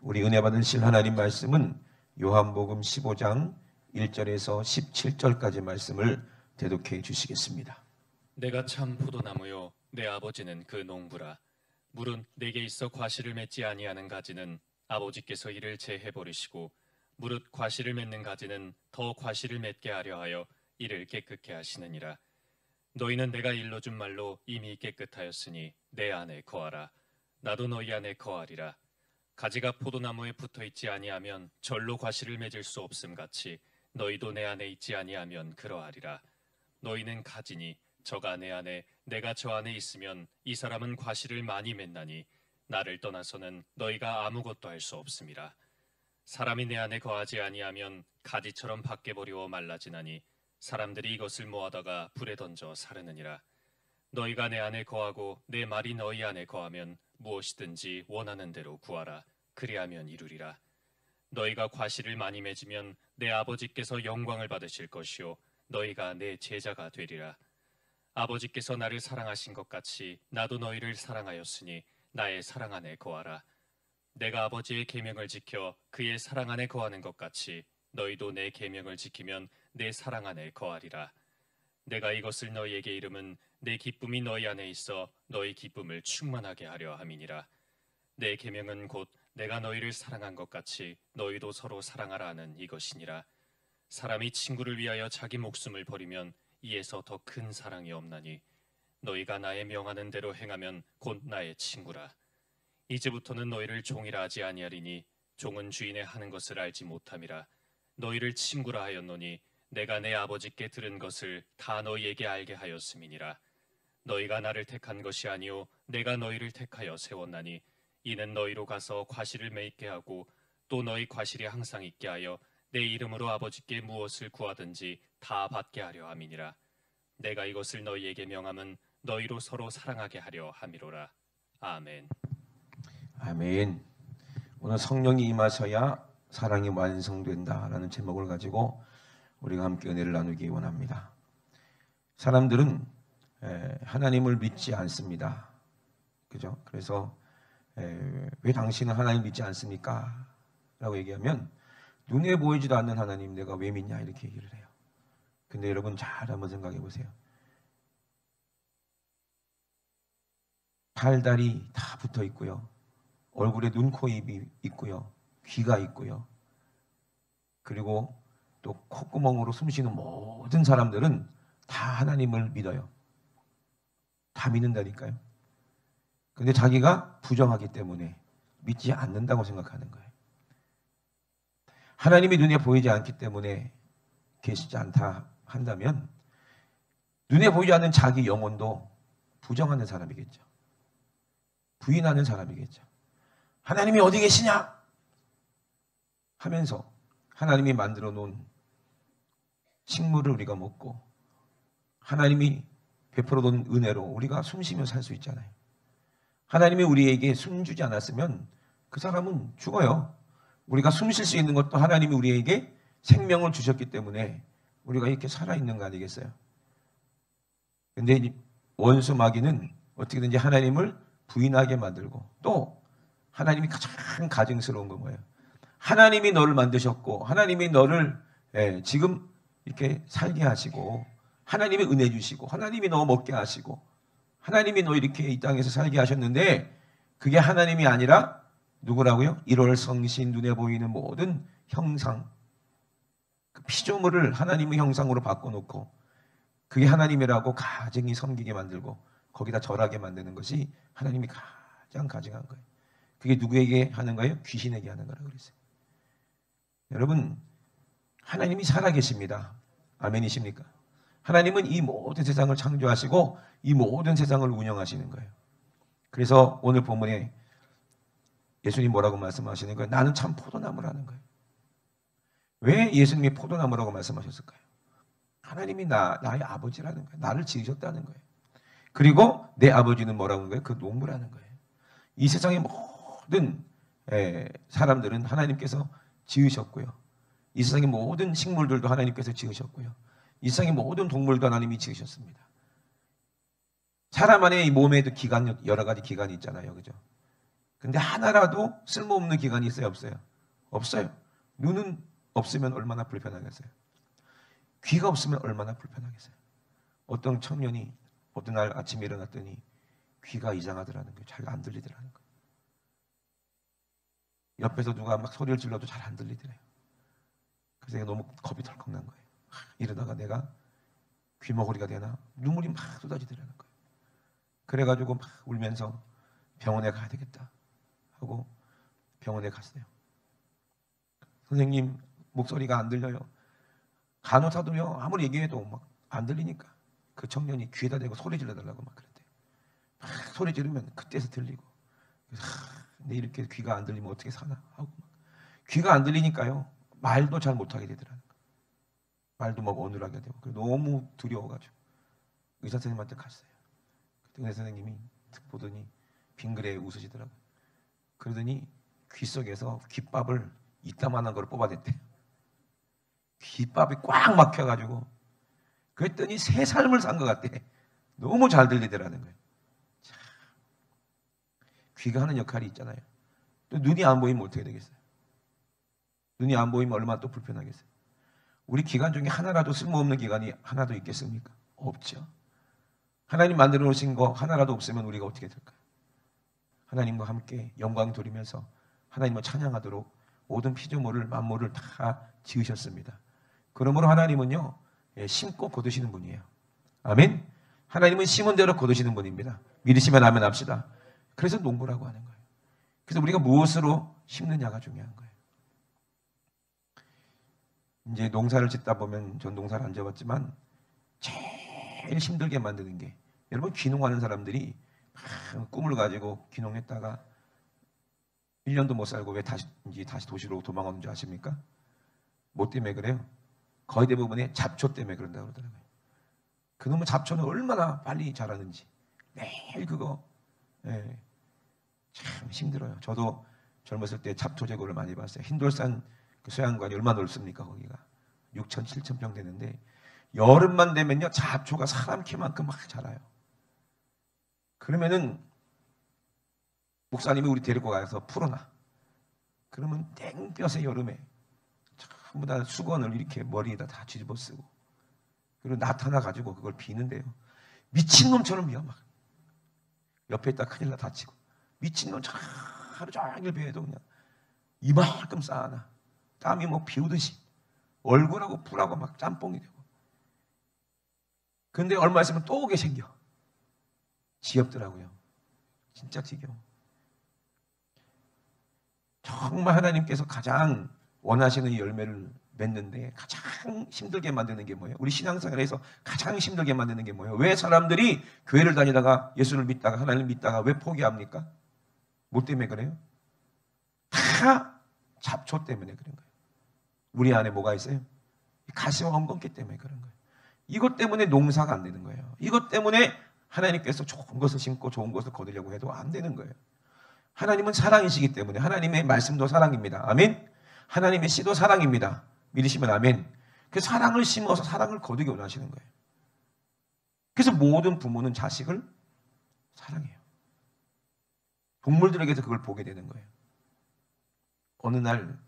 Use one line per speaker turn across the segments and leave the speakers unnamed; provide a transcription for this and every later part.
우리 은혜 받으실 하나님 말씀은 요한복음 15장 1절에서 17절까지 말씀을 대독해 주시겠습니다.
내가 참 포도나무요 내 아버지는 그 농부라. 물은 내게 있어 과실을 맺지 아니하는 가지는 아버지께서 이를 제해 버리시고 무릇 과실을 맺는 가지는 더 과실을 맺게 하려 하여 이를 깨끗게 하시느니라. 너희는 내가 일러준 말로 이미 깨끗하였으니 내 안에 거하라. 나도 너희 안에 거하리라. 가지가 포도나무에 붙어 있지 아니하면 절로 과실을 맺을 수 없음 같이 너희도 내 안에 있지 아니하면 그러하리라. 너희는 가지니 저가 내 안에 내가 저 안에 있으면 이 사람은 과실을 많이 맺나니 나를 떠나서는 너희가 아무것도 할 수 없음이라. 사람이 내 안에 거하지 아니하면 가지처럼 밖에 버리워 말라지나니 사람들이 이것을 모아다가 불에 던져 사르느니라. 너희가 내 안에 거하고 내 말이 너희 안에 거하면 무엇이든지 원하는 대로 구하라. 그리하면 이루리라. 너희가 과실을 많이 맺으면 내 아버지께서 영광을 받으실 것이요 너희가 내 제자가 되리라. 아버지께서 나를 사랑하신 것 같이 나도 너희를 사랑하였으니 나의 사랑 안에 거하라. 내가 아버지의 계명을 지켜 그의 사랑 안에 거하는 것 같이 너희도 내 계명을 지키면 내 사랑 안에 거하리라. 내가 이것을 너희에게 이름은 내 기쁨이 너희 안에 있어 너희 기쁨을 충만하게 하려 함이니라. 내 계명은 곧 내가 너희를 사랑한 것 같이 너희도 서로 사랑하라 하는 이것이니라. 사람이 친구를 위하여 자기 목숨을 버리면 이에서 더 큰 사랑이 없나니 너희가 나의 명하는 대로 행하면 곧 나의 친구라. 이제부터는 너희를 종이라 하지 아니하리니 종은 주인의 하는 것을 알지 못함이라. 너희를 친구라 하였노니 내가 내 아버지께 들은 것을 다 너희에게 알게 하였음이니라. 너희가 나를 택한 것이 아니요 내가 너희를 택하여 세웠나니 이는 너희로 가서 과실을 맺게 하고 또 너희 과실이 항상 있게 하여 내 이름으로 아버지께 무엇을 구하든지 다 받게 하려 함이니라. 내가 이것을 너희에게 명함은 너희로 서로 사랑하게 하려 함이로라. 아멘.
아멘. 오늘 성령이 임하셔야 사랑이 완성된다라는 제목을 가지고 우리가 함께 은혜를 나누기 원합니다. 사람들은 하나님을 믿지 않습니다. 그죠? 그래서 왜 당신은 하나님 믿지 않습니까? 라고 얘기하면 눈에 보이지도 않는 하나님 내가 왜 믿냐 이렇게 얘기를 해요. 근데 여러분 잘 한번 생각해 보세요. 팔, 다리 다 붙어 있고요. 얼굴에 눈, 코, 입이 있고요. 귀가 있고요. 그리고 또 콧구멍으로 숨쉬는 모든 사람들은 다 하나님을 믿어요. 다 믿는다니까요. 근데 자기가 부정하기 때문에 믿지 않는다고 생각하는 거예요. 하나님이 눈에 보이지 않기 때문에 계시지 않다 한다면 눈에 보이지 않는 자기 영혼도 부정하는 사람이겠죠. 부인하는 사람이겠죠. 하나님이 어디 계시냐? 하면서 하나님이 만들어 놓은 식물을 우리가 먹고 하나님이 베풀어 놓은 은혜로 우리가 숨쉬며 살 수 있잖아요. 하나님이 우리에게 숨 주지 않았으면 그 사람은 죽어요. 우리가 숨 쉴 수 있는 것도 하나님이 우리에게 생명을 주셨기 때문에 우리가 이렇게 살아있는 거 아니겠어요? 근데 원수 마귀는 어떻게든지 하나님을 부인하게 만들고 또 하나님이 가장 가증스러운 건 뭐예요? 하나님이 너를 만드셨고 하나님이 너를 지금 이렇게 살게 하시고 하나님이 은혜 주시고 하나님이 너 먹게 하시고 하나님이 너 이렇게 이 땅에서 살게 하셨는데 그게 하나님이 아니라 누구라고요? 1월 성신 눈에 보이는 모든 형상 그 피조물을 하나님의 형상으로 바꿔놓고 그게 하나님이라고 가증히 섬기게 만들고 거기다 절하게 만드는 것이 하나님이 가장 가증한 거예요. 그게 누구에게 하는 거예요? 귀신에게 하는 거라고 그랬어요. 여러분 하나님이 살아계십니다. 아멘이십니까? 하나님은 이 모든 세상을 창조하시고 이 모든 세상을 운영하시는 거예요. 그래서 오늘 본문에 예수님 뭐라고 말씀하시는 거예요? 나는 참 포도나무라는 거예요. 왜 예수님이 포도나무라고 말씀하셨을까요? 하나님이 나의 아버지라는 거예요. 나를 지으셨다는 거예요. 그리고 내 아버지는 뭐라고 하는 거예요? 그 농부라는 거예요. 이 세상의 모든 사람들은 하나님께서 지으셨고요. 이 세상의 모든 식물들도 하나님께서 지으셨고요. 이 세상의 모든 동물도 하나님이 지으셨습니다. 사람 안에 이 몸에도 기관, 여러 가지 기관이 있잖아요. 그죠? 근데 하나라도 쓸모없는 기관이 있어요, 없어요? 없어요. 눈은 없으면 얼마나 불편하겠어요? 귀가 없으면 얼마나 불편하겠어요? 어떤 청년이 어떤 날 아침에 일어났더니 귀가 이상하더라는 거예요. 잘 안 들리더라는 거예요. 옆에서 누가 막 소리를 질러도 잘 안 들리더래요. 그래서 너무 겁이 덜컥 난 거예요. 이러다가 내가 귀머거리가 되나? 눈물이 막 쏟아지더라는 거예요. 그래가지고 막 울면서 병원에 가야 되겠다 하고 병원에 갔어요. 선생님, 목소리가 안 들려요. 간호사도요, 아무리 얘기해도 막 안 들리니까 그 청년이 귀에다 대고 소리 질러달라고 막 그랬대요. 막 소리 지르면 그때서 들리고. 그래서 내 이렇게 귀가 안 들리면 어떻게 사나 하고 막. 귀가 안 들리니까요, 말도 잘 못하게 되더라는 거예요. 말도 막 어눌하게 되고. 너무 두려워가지고 의사 선생님한테 갔어요. 그때 의사 선생님이 탁 보더니 빙그레 웃으시더라고요. 그러더니 귀 속에서 귓밥을 이따만한 걸 뽑아냈대요. 귓밥이 꽉 막혀가지고. 그랬더니 새 삶을 산 것 같대. 너무 잘 들리더라는 거예요. 참, 귀가 하는 역할이 있잖아요. 또 눈이 안 보이면 어떻게 되겠어요? 눈이 안 보이면 얼마나 또 불편하겠어요? 우리 기관 중에 하나라도 쓸모없는 기관이 하나도 있겠습니까? 없죠. 하나님 만들어 놓으신 거 하나라도 없으면 우리가 어떻게 될까요? 하나님과 함께 영광 돌리면서 하나님을 찬양하도록 모든 피조물을 만물을 다 지으셨습니다. 그러므로 하나님은요, 심고 거두시는 분이에요. 아멘. 하나님은 심은 대로 거두시는 분입니다. 믿으시면 아멘 합시다. 그래서 농부라고 하는 거예요. 그래서 우리가 무엇으로 심느냐가 중요한 거예요. 이제 농사를 짓다 보면, 전 농사를 안 지어봤지만 제일 힘들게 만드는 게, 여러분 귀농하는 사람들이 꿈을 가지고 귀농했다가 1년도 못 살고 왜 다시 도시로 도망오는 줄 아십니까? 뭐 때문에 그래요? 거의 대부분의 잡초 때문에 그런다고 그러더라고요. 그놈의 잡초는 얼마나 빨리 자라는지 매일 그거, 참 힘들어요. 저도 젊었을 때 잡초 제거를 많이 봤어요. 흰돌산 그 소양관이 얼마나 넓습니까? 거기가 6천, 7천 평 되는데 여름만 되면요, 잡초가 사람 키만큼 막 자라요. 그러면은 목사님이 우리 데리고 가서 풀어놔. 그러면 땡볕에 여름에 전부 다 수건을 이렇게 머리에다 다 뒤집어 쓰고, 그리고 나타나 가지고 그걸 비는데요, 미친놈처럼 비어. 막 옆에 있다 큰일 나 다치고. 미친놈처럼 하루 종일 비해도 그냥 이만큼 쌓아놔. 땀이 뭐 비우듯이 얼굴하고 풀하고 막 짬뽕이 되고. 근데 얼마 있으면 또 오게 생겨. 지겹더라고요. 진짜 지겨워. 정말 하나님께서 가장 원하시는 열매를 맺는데 가장 힘들게 만드는 게 뭐예요? 우리 신앙생활에서 가장 힘들게 만드는 게 뭐예요? 왜 사람들이 교회를 다니다가 예수를 믿다가 하나님을 믿다가 왜 포기합니까? 뭐 때문에 그래요? 다 잡초 때문에 그런 거예요. 우리 안에 뭐가 있어요? 가시와 엉겅퀴 때문에 그런 거예요. 이것 때문에 농사가 안 되는 거예요. 이것 때문에 하나님께서 좋은 것을 심고 좋은 것을 거두려고 해도 안 되는 거예요. 하나님은 사랑이시기 때문에, 하나님의 말씀도 사랑입니다. 아멘. 하나님의 씨도 사랑입니다. 믿으시면 아멘. 그 사랑을 심어서 사랑을 거두기 원하시는 거예요. 그래서 모든 부모는 자식을 사랑해요. 동물들에게서 그걸 보게 되는 거예요. 어느 날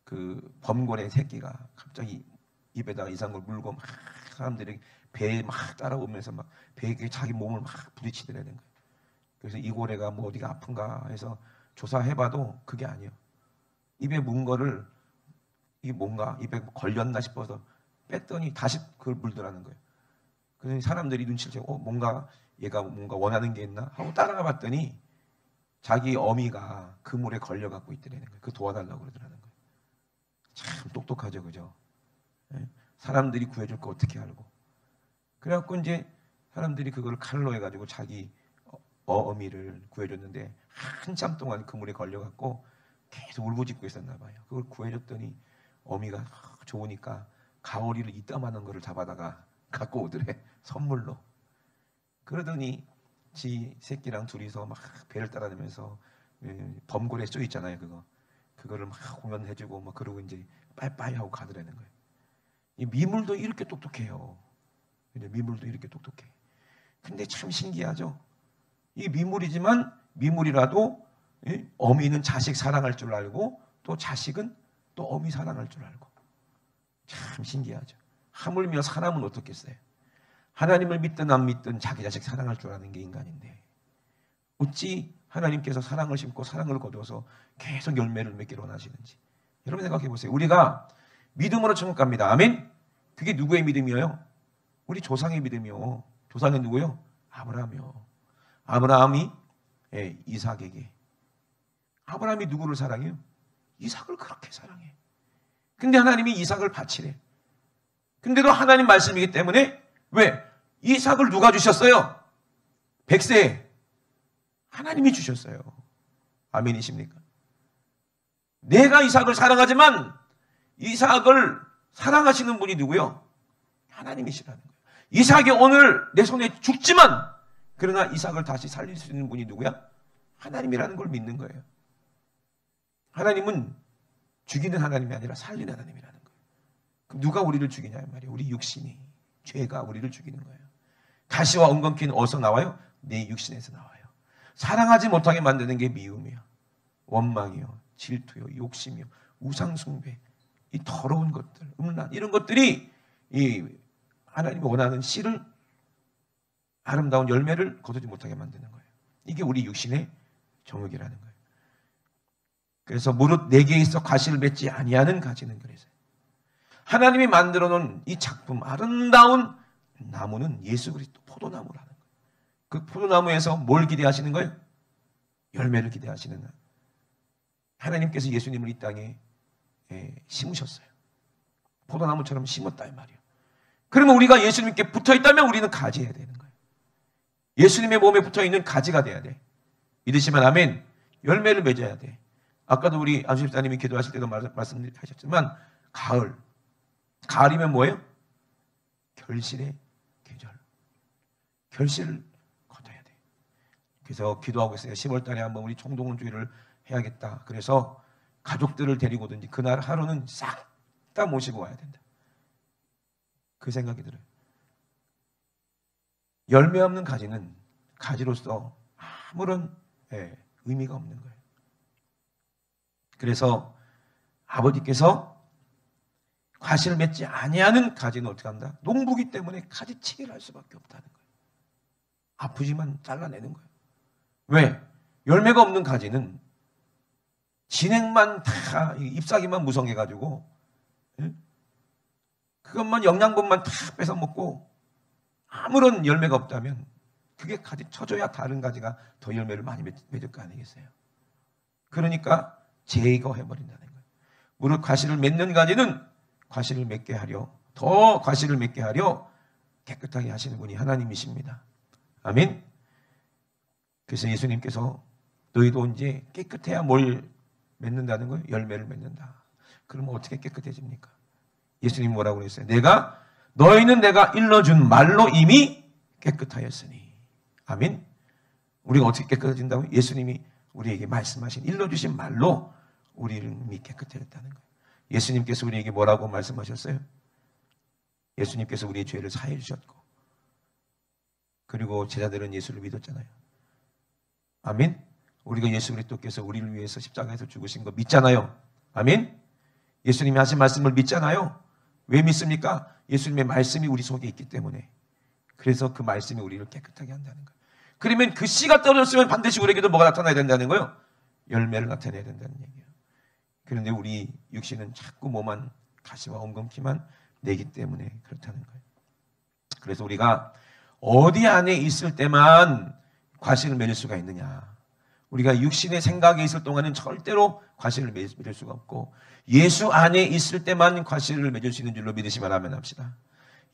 그 범고래 새끼가 갑자기 입에다가 이상한 걸 물고 막 사람들이 배에 막 따라오면서 막 배에 자기 몸을 막 부딪히더라는 거예요. 그래서 이 고래가 뭐 어디가 아픈가 해서 조사해봐도 그게 아니에요. 입에 문 거를 이게 뭔가 입에 걸렸나 싶어서 뺐더니 다시 그걸 물더라는 거예요. 그래서 사람들이 눈치를 채고 뭔가 얘가 뭔가 원하는 게 있나 하고 따라가 봤더니 자기 어미가 그 물에 걸려갖고 있더라는 거예요. 그 도와달라고 그러더라는 거예요. 참 똑똑하죠, 그죠? 사람들이 구해줄 거 어떻게 알고. 그래갖고 이제 사람들이 그걸 칼로 해가지고 자기 어미를 구해줬는데 한참 동안 그 물에 걸려갖고 계속 울부짖고 있었나 봐요. 그걸 구해줬더니 어미가 좋으니까 가오리를 이따만한 거를 잡아다가 갖고 오더래, 선물로. 그러더니 지 새끼랑 둘이서 막 배를 따라다니면서 범고래 쏘 있잖아요, 그거를 막 공연해주고 막 그러고 이제 빠이빠이 하고 가더라는 거예요. 이 미물도 이렇게 똑똑해요. 미물도 이렇게 똑똑해. 근데 참 신기하죠. 이 미물이지만 미물이라도 예? 어미는 자식 사랑할 줄 알고 또 자식은 또 어미 사랑할 줄 알고. 참 신기하죠. 하물며 사람은 어떻겠어요? 하나님을 믿든 안 믿든 자기 자식 사랑할 줄 아는 게 인간인데 어찌 하나님께서 사랑을 심고 사랑을 거둬서 계속 열매를 맺기를 원하시는지. 여러분 생각해 보세요. 우리가 믿음으로 천국 갑니다. 아멘? 그게 누구의 믿음이에요? 우리 조상의 믿음이요. 조상은 누구요? 아브라함이요. 아브라함이 이삭에게. 아브라함이 누구를 사랑해요? 이삭을 그렇게 사랑해. 근데 하나님이 이삭을 바치래. 근데도 하나님 말씀이기 때문에 왜? 이삭을 누가 주셨어요? 100세에 하나님이 주셨어요. 아멘이십니까? 내가 이삭을 사랑하지만 이삭을 사랑하시는 분이 누구요? 하나님이시라는 거예요. 이삭이 오늘 내 손에 죽지만 그러나 이삭을 다시 살릴 수 있는 분이 누구야? 하나님이라는 걸 믿는 거예요. 하나님은 죽이는 하나님이 아니라 살리는 하나님이라는 거예요. 그럼 누가 우리를 죽이냐 말이에요. 우리 육신이. 죄가 우리를 죽이는 거예요. 가시와 엉겅퀴는 어디서 나와요? 내 육신에서 나와요. 사랑하지 못하게 만드는 게 미움이요, 원망이요, 질투요, 욕심이요, 우상숭배, 이 더러운 것들, 음란 이런 것들이 이 하나님이 원하는 씨를 아름다운 열매를 거두지 못하게 만드는 거예요. 이게 우리 육신의 정욕이라는 거예요. 그래서 무릇 내게 있어 과실을 맺지 아니하는 가지는 그래서 하나님이 만들어 놓은 이 작품 아름다운 나무는 예수 그리스도 포도나무라는 거예요. 그 포도나무에서 뭘 기대하시는 거예요? 열매를 기대하시는 거예요. 하나님께서 예수님을 이 땅에 심으셨어요. 포도나무처럼 심었다 이 말이에요. 그러면 우리가 예수님께 붙어 있다면 우리는 가지해야 되는 거예요. 예수님의 몸에 붙어 있는 가지가 돼야 돼. 믿으시면 아멘. 열매를 맺어야 돼. 아까도 우리 안수 집사님이 기도하실 때도 말씀하셨지만 가을이면 뭐예요? 결실의 계절. 결실을 거둬야 돼. 그래서 기도하고 있어요. 10월 달에 한번 우리 총동원주의를 해야겠다. 그래서 가족들을 데리고 오든지 그날 하루는 싹 다 모시고 와야 된다. 그 생각이 들어요. 열매 없는 가지는 가지로서 아무런 의미가 없는 거예요. 그래서 아버지께서 과실을 맺지 아니하는 가지는 어떻게 한다? 농부기 때문에 가지치기를 할 수밖에 없다는 거예요. 아프지만 잘라내는 거예요. 왜? 열매가 없는 가지는 진액만 다 잎사귀만 무성해가지고 그것만 영양분만 다 뺏어 먹고 아무런 열매가 없다면 그게 가지 쳐줘야 다른 가지가 더 열매를 많이 맺을 거 아니겠어요? 그러니까 제거해버린다는 거예요. 무릇 과실을 맺는 가지는 과실을 맺게 하려 더 과실을 맺게 하려 깨끗하게 하시는 분이 하나님이십니다. 아멘. 그래서 예수님께서 너희도 이제 깨끗해야 뭘 맺는다는 거예요? 열매를 맺는다. 그러면 어떻게 깨끗해집니까? 예수님이 뭐라고 그랬어요? 너희는 내가 일러준 말로 이미 깨끗하였으니. 아멘. 우리가 어떻게 깨끗해진다고요? 예수님이 우리에게 말씀하신 일러주신 말로 우리를 이미 깨끗해졌다는 거예요. 예수님께서 우리에게 뭐라고 말씀하셨어요? 예수님께서 우리의 죄를 사해 주셨고 그리고 제자들은 예수를 믿었잖아요. 아멘. 우리가 예수 그리스도께서 우리를 위해서 십자가에서 죽으신 거 믿잖아요. 아멘. 예수님이 하신 말씀을 믿잖아요. 왜 믿습니까? 예수님의 말씀이 우리 속에 있기 때문에. 그래서 그 말씀이 우리를 깨끗하게 한다는 거예요. 그러면 그 씨가 떨어졌으면 반드시 우리에게도 뭐가 나타나야 된다는 거예요? 열매를 나타내야 된다는 얘기예요. 그런데 우리 육신은 자꾸 뭐만 가시와 엉겅퀴만 내기 때문에 그렇다는 거예요. 그래서 우리가 어디 안에 있을 때만 과실을 맺을 수가 있느냐? 우리가 육신의 생각에 있을 동안은 절대로 과실을 맺을 수가 없고 예수 안에 있을 때만 과실을 맺을 수 있는 줄로 믿으시면 아멘 합시다.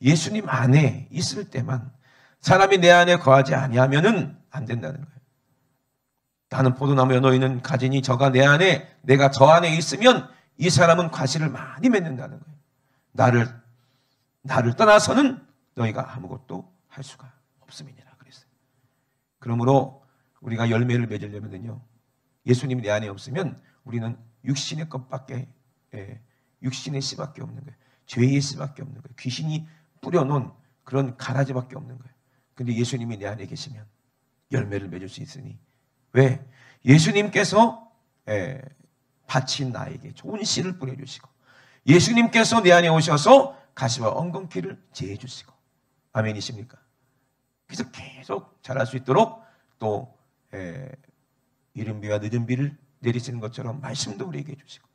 예수님 안에 있을 때만 사람이 내 안에 거하지 아니하면은 안 된다는 거예요. 나는 포도나무여 너희는 가지니 저가 내 안에 내가 저 안에 있으면 이 사람은 과실을 많이 맺는다는 거예요. 나를 떠나서는 너희가 아무것도 할 수가 없음이니라 그랬어요. 그러므로 우리가 열매를 맺으려면요, 예수님이 내 안에 없으면 우리는 육신의 것밖에, 육신의 씨밖에 없는 거예요. 죄의 씨밖에 없는 거예요. 귀신이 뿌려놓은 그런 가라지밖에 없는 거예요. 근데 예수님이 내 안에 계시면 열매를 맺을 수 있으니 왜? 예수님께서 바친 나에게 좋은 씨를 뿌려주시고, 예수님께서 내 안에 오셔서 가시와 엉겅퀴를 제해주시고. 아멘이십니까? 그래서 계속 자랄 수 있도록 또 이른 비와 늦은 비를 내리시는 것처럼 말씀도 우리에게 해주시고,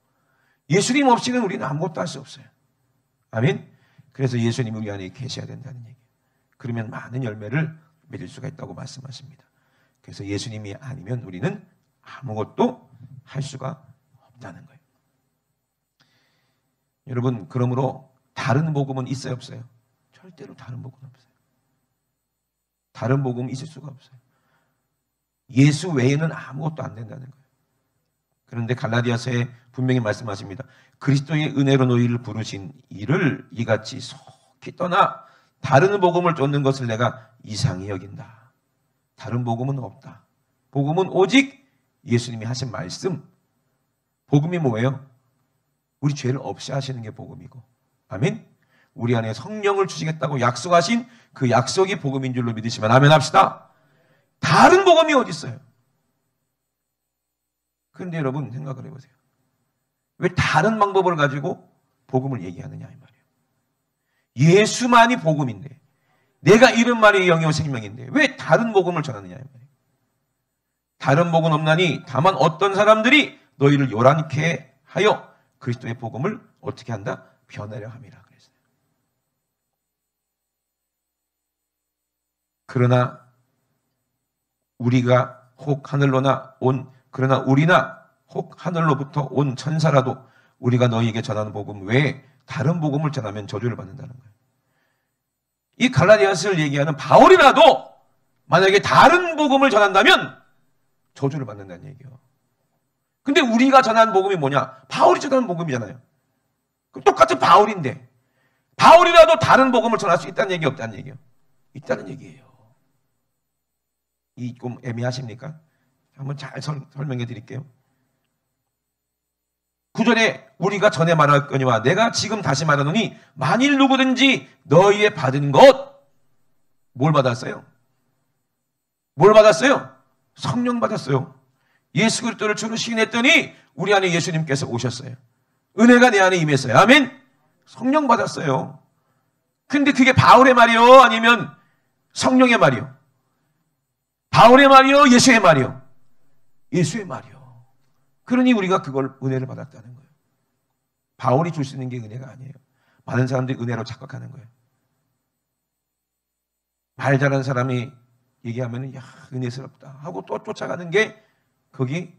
예수님 없이는 우리는 아무것도 할 수 없어요. 아멘. 그래서 예수님이 우리 안에 계셔야 된다는 얘기예요. 그러면 많은 열매를 맺을 수가 있다고 말씀하십니다. 그래서 예수님이 아니면 우리는 아무것도 할 수가 없다는 거예요. 여러분, 그러므로 다른 복음은 있어요, 없어요? 절대로 다른 복음은 없어요. 다른 복음은 있을 수가 없어요. 예수 외에는 아무것도 안 된다는 거예요. 그런데 갈라디아서에 분명히 말씀하십니다. 그리스도의 은혜로 너희를 부르신 이를 이같이 속히 떠나 다른 복음을 쫓는 것을 내가 이상히 여긴다. 다른 복음은 없다. 복음은 오직 예수님이 하신 말씀. 복음이 뭐예요? 우리 죄를 없이 하시는 게 복음이고, 아멘. 우리 안에 성령을 주시겠다고 약속하신 그 약속이 복음인 줄로 믿으시면 아멘 합시다. 다른 복음이 어디 있어요? 그런데 여러분 생각을 해보세요. 왜 다른 방법을 가지고 복음을 얘기하느냐 이 말이에요. 예수만이 복음인데, 내가 이런 말이 영이요 생명인데 왜 다른 복음을 전하느냐 이 말이에요. 다른 복음 없나니 다만 어떤 사람들이 너희를 요란케 하여 그리스도의 복음을 어떻게 한다? 변하려 함이라 그랬어요. 그러나 우리나 혹 하늘로부터 온 천사라도 우리가 너희에게 전하는 복음 외에 다른 복음을 전하면 저주를 받는다는 거예요. 이 갈라디아서를 얘기하는 바울이라도 만약에 다른 복음을 전한다면 저주를 받는다는 얘기예요. 근데 우리가 전하는 복음이 뭐냐? 바울이 전하는 복음이잖아요. 그럼 똑같은 바울인데 바울이라도 다른 복음을 전할 수 있다는 얘기 없다는 얘기예요? 있다는 얘기예요. 이 좀 애매하십니까? 한번 잘 설명해 드릴게요. 9절에 우리가 전에 말하거니와 내가 지금 다시 말하노니 만일 누구든지 너희의 받은 것, 뭘 받았어요? 뭘 받았어요? 성령 받았어요. 예수 그리스도를 주로 시인했더니 우리 안에 예수님께서 오셨어요. 은혜가 내 안에 임했어요. 아멘. 성령 받았어요. 근데 그게 바울의 말이요? 아니면 성령의 말이요? 바울의 말이요? 예수의 말이요? 예수의 말이요. 그러니 우리가 그걸 은혜를 받았다는 거예요. 바울이 줄 수 있는 게 은혜가 아니에요. 많은 사람들이 은혜로 착각하는 거예요. 말 잘하는 사람이 얘기하면 야 은혜스럽다 하고 또 쫓아가는 게 거기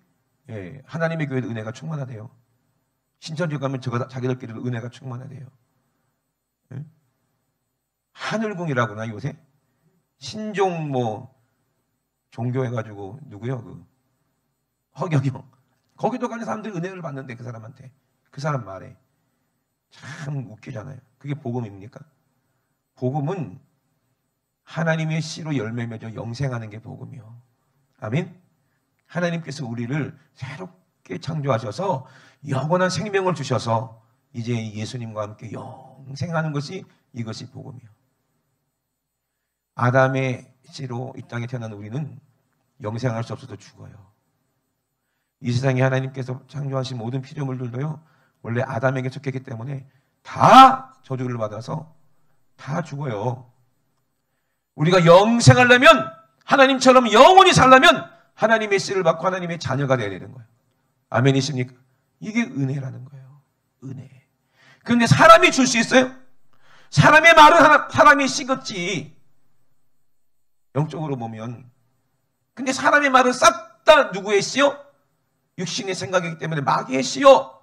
하나님의 교회도 은혜가 충만하대요. 신천지 가면 자기들끼리도 은혜가 충만하대요. 하늘궁이라구나 요새 신종 종교 해가지고 누구요? 그 허경영 거기도 가는 사람들이 은혜를 받는데 그 사람한테 그 사람 말에 참 웃기잖아요. 그게 복음입니까? 복음은 하나님의 씨로 열매 맺어 영생하는 게 복음이요. 아멘. 하나님께서 우리를 새롭게 창조하셔서 영원한 생명을 주셔서 이제 예수님과 함께 영생하는 것이 이것이 복음이요. 아담의 씨로 이 땅에 태어난 우리는 영생할 수 없어서 죽어요. 이 세상에 하나님께서 창조하신 모든 피조물들도요 원래 아담에게 속했기 때문에 다 저주를 받아서 다 죽어요. 우리가 영생하려면 하나님처럼 영원히 살려면 하나님의 씨를 받고 하나님의 자녀가 되어야 되는 거예요. 아멘이십니까? 이게 은혜라는 거예요. 은혜. 그런데 사람이 줄 수 있어요? 사람의 말은 사람이 씹었지. 영적으로 보면. 근데 사람의 말은 싹 다 누구의 씨요? 육신의 생각이기 때문에 마귀의 씨요.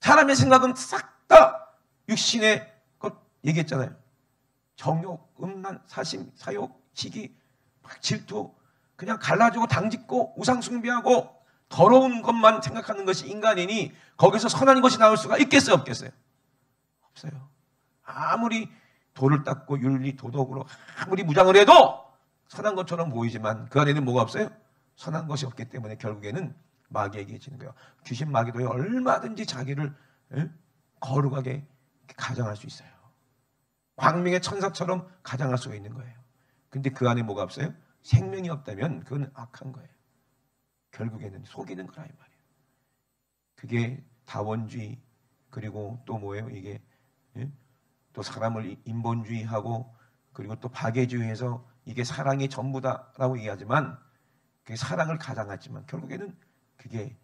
사람의 생각은 싹 다 육신의 것 얘기했잖아요. 정욕, 음란, 사심, 사욕, 시기, 질투, 그냥 갈라지고 당짓고 우상 숭배하고 더러운 것만 생각하는 것이 인간이니 거기서 선한 것이 나올 수가 있겠어요, 없겠어요? 없어요. 아무리 도를 닦고 윤리, 도덕으로 아무리 무장을 해도 선한 것처럼 보이지만 그 안에는 뭐가 없어요? 선한 것이 없기 때문에 결국에는 마귀에게 지는 거예요. 귀신 마귀도 얼마든지 자기를 거룩하게 가장할 수 있어요. 광명의 천사처럼 가장할 수가 있는 거예요. 근데 그 안에 뭐가 없어요? 생명이 없다면 그건 악한 거예요. 결국에는 속이는 거라 이 말이에요. 그게 다원주의, 그리고 또 뭐예요? 이게 또 사람을 인본주의하고, 그리고 또 박애주의해서 이게 사랑이 전부다라고 얘기하지만, 그게 사랑을 가장하지만 결국에는 그게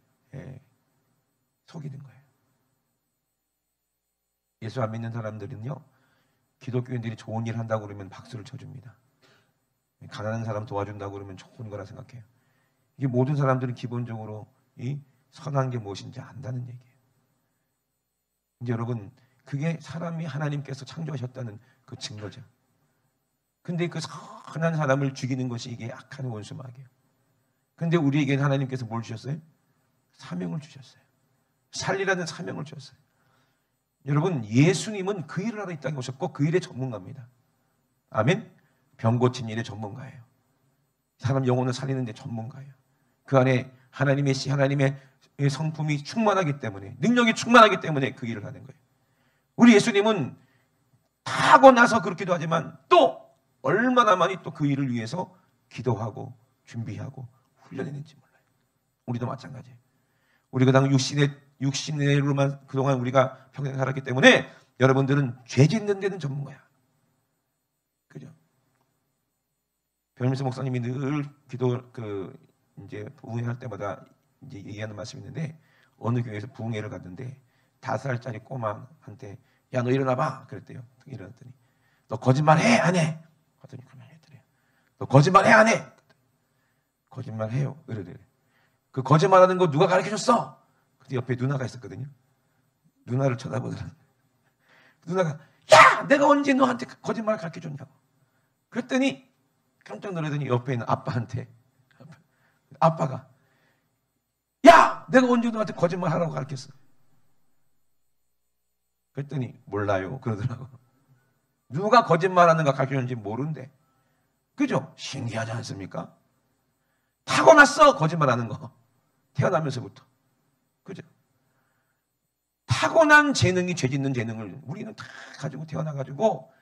속이는 거예요. 예수 안 믿는 사람들은요, 기독교인들이 좋은 일 한다고 그러면 박수를 쳐줍니다. 가난한 사람 도와준다고 그러면 좋은 거라 생각해요. 이게 모든 사람들은 기본적으로 이 선한 게 무엇인지 안다는 얘기예요. 이제 여러분, 그게 사람이 하나님께서 창조하셨다는 그 증거죠. 근데 그 선한 사람을 죽이는 것이 이게 악한 원수마귀예요. 근데 우리에게는 하나님께서 뭘 주셨어요? 사명을 주셨어요. 살리라는 사명을 주셨어요. 여러분, 예수님은 그 일을 하러 이 땅에 오셨고 그 일의 전문가입니다. 아멘? 병 고친 일의 전문가예요. 사람 영혼을 살리는 데 전문가예요. 그 안에 하나님의 씨, 하나님의 성품이 충만하기 때문에, 능력이 충만하기 때문에 그 일을 하는 거예요. 우리 예수님은 타고나서 그렇기도 하지만 또 얼마나 많이 또 그 일을 위해서 기도하고 준비하고 훈련했는지 몰라요. 우리도 마찬가지예요. 우리가 당 육신으로만 그동안 우리가 평생 살았기 때문에 여러분들은 죄 짓는 데는 전문가야. 그죠? 변민수 목사님이 늘 기도 이제 부흥회할 때마다 이제 얘기하는 말씀이 있는데, 어느 교회에서 부흥회를 갔는데 5살짜리 꼬마한테 야, 너 일어나봐 그랬대요. 일어났더니 너 거짓말해 안 해? 하더니 가만히 있더래요. 너 거짓말해 안 해? 거짓말해요. 그러더래. 그 거짓말하는 거 누가 가르쳐줬어? 근데 옆에 누나가 있었거든요. 누나를 쳐다보더라. 누나가 야, 내가 언제 너한테 거짓말 가르쳐줬냐고. 그랬더니 깜짝 놀라더니 옆에 있는 아빠한테, 아빠가 야, 내가 언제 너한테 거짓말 하라고 가르쳤어? 그랬더니 몰라요 그러더라고. 누가 거짓말하는가 가르쳐줬는지 모른대. 그죠? 신기하지 않습니까? 타고났어 거짓말하는 거. 태어나면서부터. 그죠? 타고난 재능이 죄 짓는 재능을 우리는 다 가지고 태어나가지고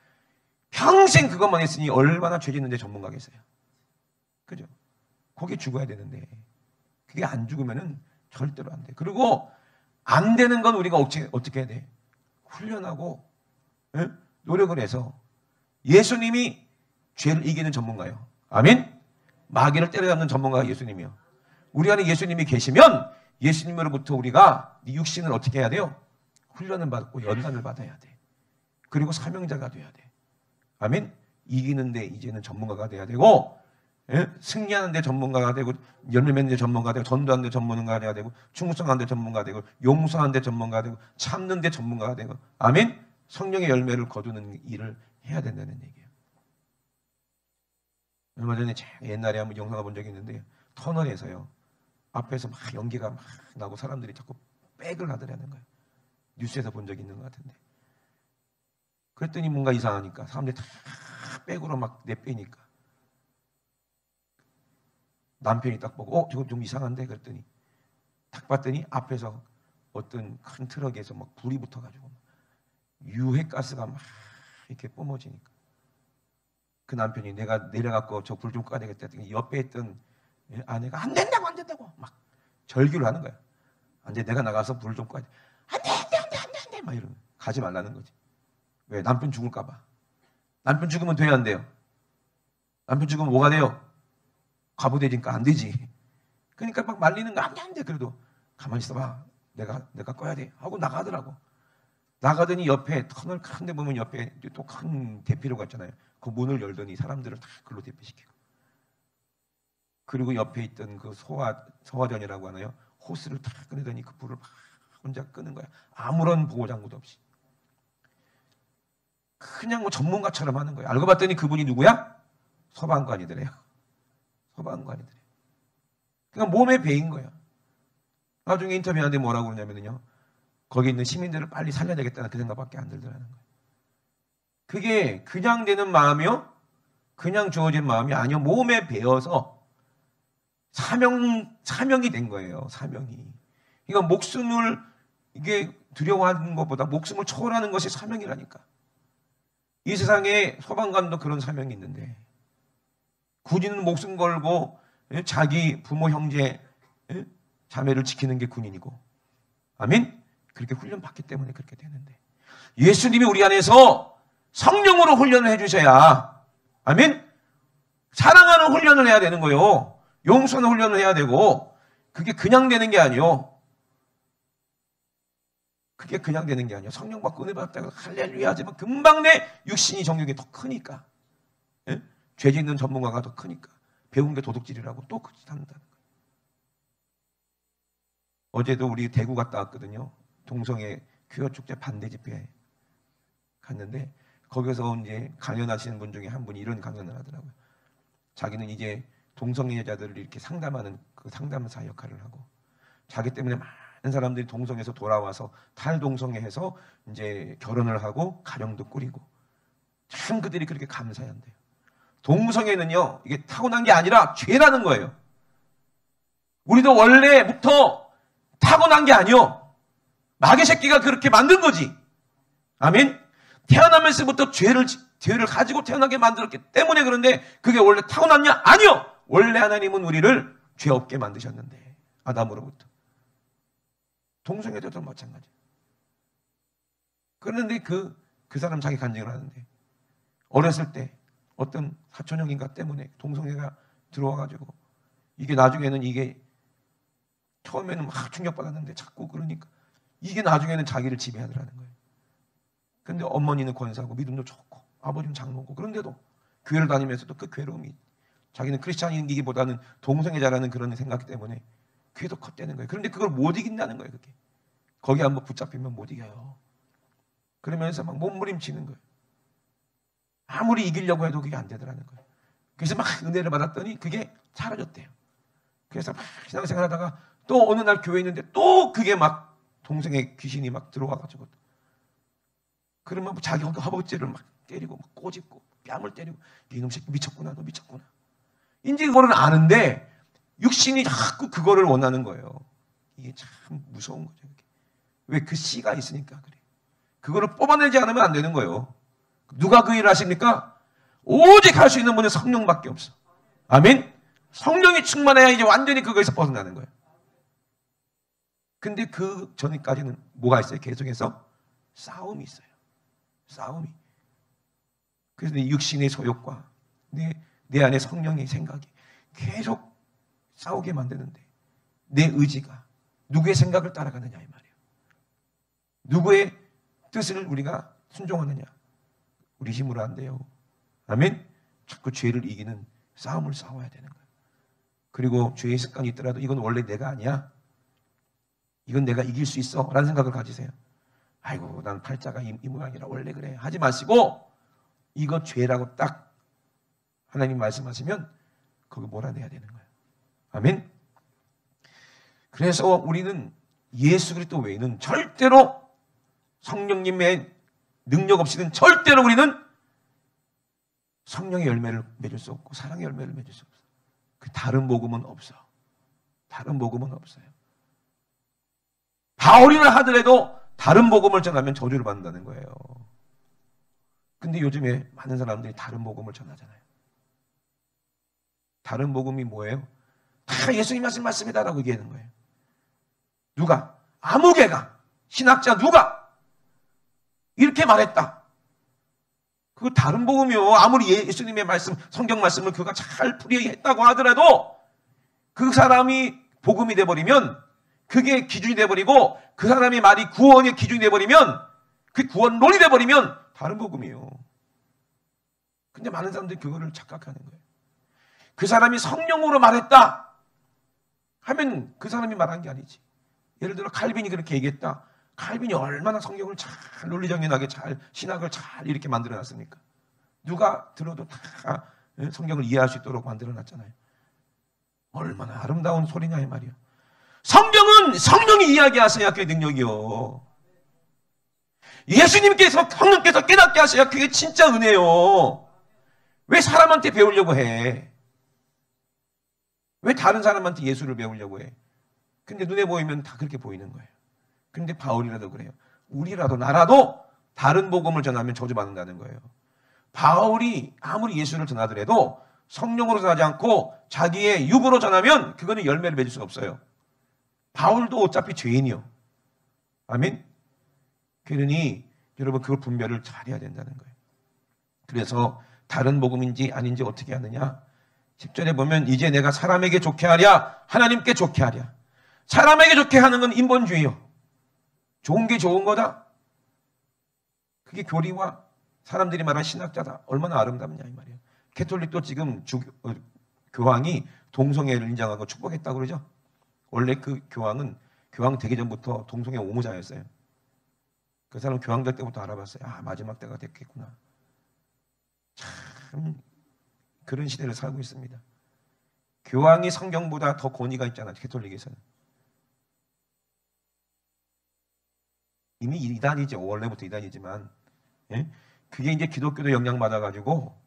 평생 그것만 했으니 얼마나 죄 짓는 데 전문가겠어요. 그죠? 거기 죽어야 되는데 그게 안 죽으면은 절대로 안 돼. 그리고 안 되는 건 우리가 어떻게 해야 돼? 훈련하고 노력을 해서. 예수님이 죄를 이기는 전문가예요. 아멘? 마귀를 때려잡는 전문가가 예수님이요. 우리 안에 예수님이 계시면 예수님으로부터 우리가 이 육신을 어떻게 해야 돼요? 훈련을 받고 연단을 받아야 돼. 그리고 사명자가 돼야 돼. 아멘? 이기는데 이제는 전문가가 돼야 되고, 승리하는 데 전문가가 되고, 열매 맺는 데 전문가가 되고, 전도하는 데 전문가가 돼야 되고, 충성하는 데 전문가가 되고, 용서하는 데 전문가가 되고, 참는 데 전문가가 되고, 아멘? 성령의 열매를 거두는 일을 해야 된다는 얘기예요. 얼마 전에 옛날에 한번 영상을 본 적이 있는데, 터널에서요, 앞에서 막 연기가 막 나고 사람들이 자꾸 백을 하더라는 거예요. 뉴스에서 본 적이 있는 것 같은데. 그랬더니 뭔가 이상하니까 사람들이 다 백으로 막 내빼니까 남편이 딱 보고 저거 좀 이상한데 그랬더니 딱 봤더니 앞에서 어떤 큰 트럭에서 막 불이 붙어가지고 유해가스가 막 이렇게 뿜어지니까 그 남편이 내가 내려갖고 저 불 좀 꺼야 되겠다 했더니 옆에 있던 아내가 안 된다고 막 절규를 하는 거야. 안 돼, 내가 나가서 불 좀 꺼야 돼. 안 돼 막 이러면 가지 말라는 거지. 왜? 남편 죽을까 봐. 남편 죽으면 돼야 안 돼요? 남편 죽으면 뭐가 돼요? 과부되니까 안 되지. 그러니까 막 말리는 거 안 돼. 그래도 가만히 있어봐. 내가 꺼야 돼 하고 나가더라고. 나가더니 옆에 터널 큰 데 보면 옆에 또 큰 대피로가 있잖아요. 그 문을 열더니 사람들을 다 글로 대피시키고, 그리고 옆에 있던 그 소화전이라고 하나요? 호스를 다 꺼내더니 그 불을 막 혼자 끄는 거야. 아무런 보호장구도 없이. 그냥 뭐 전문가처럼 하는 거예요. 알고 봤더니 그분이 누구야? 소방관이더래요. 소방관이더래요. 그러니까 몸에 배인 거예요. 나중에 인터뷰하는데 뭐라고 그러냐면요, 거기 있는 시민들을 빨리 살려야 되겠다는 그 생각밖에 안 들더라는 거예요. 그게 그냥 되는 마음이요? 그냥 주어진 마음이 아니요. 몸에 배어서 사명이 된 거예요. 사명이. 그러니까 목숨을 이게 두려워하는 것보다 목숨을 초월하는 것이 사명이라니까. 이 세상에 소방관도 그런 사명이 있는데 군인은 목숨 걸고 자기 부모, 형제, 자매를 지키는 게 군인이고, 아멘? 그렇게 훈련받기 때문에 그렇게 되는데, 예수님이 우리 안에서 성령으로 훈련을 해주셔야, 아멘? 사랑하는 훈련을 해야 되는 거요. 용서하는 훈련을 해야 되고, 그게 그냥 되는 게 아니요. 그게 그냥 되는 게 아니에요. 성령 받고 은혜 받았다고 할렐루야 하지만 금방 내 육신이 정욕이 더 크니까, 예? 죄 짓는 전문가가 더 크니까 배운 게 도둑질이라고 또 그짓 한다는 거예요. 어제도 우리 대구 갔다 왔거든요. 동성애 퀴어 축제 반대 집회에 갔는데 거기서 이제 강연하시는 분 중에 한 분이 이런 강연을 하더라고요. 자기는 이제 동성애자들을 이렇게 상담하는 그 상담사 역할을 하고, 자기 때문에 많은 사람들이 동성에서 돌아와서 탈동성애해서 이제 결혼을 하고 가정도 꾸리고, 참 그들이 그렇게 감사해한대요. 동성애는요, 이게 타고난 게 아니라 죄라는 거예요. 우리도 원래부터 타고난 게 아니요, 마귀 새끼가 그렇게 만든 거지. 아멘. 태어나면서부터 죄를 가지고 태어나게 만들었기 때문에 그런데 그게 원래 타고났냐? 아니요. 원래 하나님은 우리를 죄 없게 만드셨는데, 아담으로부터. 동성애도 마찬가지. 그런데 그 사람 자기 간증을 하는데, 어렸을 때 어떤 사촌형인가 때문에 동성애가 들어와가지고, 이게 나중에는 이게 처음에는 막 충격받았는데 자꾸 그러니까 이게 나중에는 자기를 지배하더라는 거예요. 근데 어머니는 권사고 믿음도 좋고 아버지는 장로고, 그런데도 교회를 다니면서도 그 괴로움이, 자기는 크리스찬이기보다는 동성애자라는 그런 생각 때문에 그게 더 컸다는 거예요. 그런데 그걸 못 이긴다는 거예요. 그게 거기 한번 붙잡히면 못 이겨요. 그러면서 막 몸부림치는 거예요. 아무리 이기려고 해도 그게 안 되더라는 거예요. 그래서 막 은혜를 받았더니 그게 사라졌대요. 그래서 막 신앙생활 하다가 또 어느 날 교회에 있는데 또 그게 막 동성애 귀신이 막 들어와가지고, 그러면 자기 허벅지를 막 때리고 막 꼬집고 뺨을 때리고, 이놈 새끼 미쳤구나, 너 미쳤구나. 이제 그거는 아는데 육신이 자꾸 그거를 원하는 거예요. 이게 참 무서운 거죠. 왜? 그 씨가 있으니까 그래. 그거를 뽑아내지 않으면 안 되는 거예요. 누가 그 일을 하십니까? 오직 할 수 있는 분은 성령밖에 없어. 아멘. 성령이 충만해야 이제 완전히 그거에서 벗어나는 거예요. 근데 그 전까지는 뭐가 있어요? 계속해서 싸움이 있어요. 싸움이. 그래서 내 육신의 소욕과 내 안에 성령의 생각이 계속 싸우게 만드는데, 내 의지가 누구의 생각을 따라가느냐 이 말이에요. 누구의 뜻을 우리가 순종하느냐. 우리 힘으로 안 돼요. 아멘. 자꾸 죄를 이기는 싸움을 싸워야 되는 거예요. 그리고 죄의 습관이 있더라도 이건 원래 내가 아니야, 이건 내가 이길 수 있어 라는 생각을 가지세요. 아이고 난 팔자가 이 모양이라 원래 그래 하지 마시고, 이거 죄라고 딱 하나님 말씀하시면 그거 몰아내야 되는 거예요. 아멘. 그래서 우리는 예수 그리스도 외에는 절대로, 성령님의 능력 없이는 절대로 우리는 성령의 열매를 맺을 수 없고 사랑의 열매를 맺을 수 없어요. 그 다른 복음은 없어. 다른 복음은 없어요. 바울이라 하더라도 다른 복음을 전하면 저주를 받는다는 거예요. 근데 요즘에 많은 사람들이 다른 복음을 전하잖아요. 다른 복음이 뭐예요? 다 예수님 하신 말씀이다라고 얘기하는 거예요. 누가? 아무개가, 신학자 누가 이렇게 말했다. 그거 다른 복음이요. 아무리 예수님의 말씀, 성경 말씀을 그가 잘 풀이했다고 하더라도 그 사람이 복음이 돼버리면, 그게 기준이 돼버리고, 그 사람의 말이 구원의 기준이 돼버리면, 그 구원론이 돼버리면 다른 복음이에요. 근데 많은 사람들이 그거를 착각하는 거예요. 그 사람이 성령으로 말했다 하면 그 사람이 말한 게 아니지. 예를 들어 칼빈이 그렇게 얘기했다. 칼빈이 얼마나 성경을 잘 논리정연하게 잘 신학을 잘 이렇게 만들어놨습니까? 누가 들어도 다 성경을 이해할 수 있도록 만들어놨잖아요. 얼마나 아름다운 소리냐 이 말이야. 성경은 성령이 이야기하셔야 그게 능력이요. 예수님께서, 성령께서 깨닫게 하셔야 그게 진짜 은혜요. 왜 사람한테 배우려고 해? 왜 다른 사람한테 예수를 배우려고 해? 근데 눈에 보이면 다 그렇게 보이는 거예요. 근데 바울이라도 그래요. 우리라도 나라도 다른 복음을 전하면 저주받는다는 거예요. 바울이 아무리 예수를 전하더라도 성령으로 전하지 않고 자기의 육으로 전하면 그거는 열매를 맺을 수 없어요. 바울도 어차피 죄인이요. 아멘. 그러니 여러분 그걸 분별을 잘해야 된다는 거예요. 그래서 다른 복음인지 아닌지 어떻게 하느냐? 10절에 보면 이제 내가 사람에게 좋게 하랴 하나님께 좋게 하랴. 사람에게 좋게 하는 건 인본주의요. 좋은 게 좋은 거다. 그게 교리와 사람들이 말하는 신학자다. 얼마나 아름답냐 이 말이에요. 캐톨릭도 지금 교황이 동성애를 인정하고 축복했다고 그러죠. 원래 그 교황은 교황 되기 전부터 동성애 옹호자였어요. 그 사람 교황 될 때부터 알아봤어요. 아, 마지막 때가 됐겠구나. 참 그런 시대를 살고 있습니다. 교황이 성경보다 더 권위가 있잖아요. 캐톨릭에서는. 이미 이단이죠. 원래부터 이단이지만. 예? 그게 이제 기독교도 영향받아가지고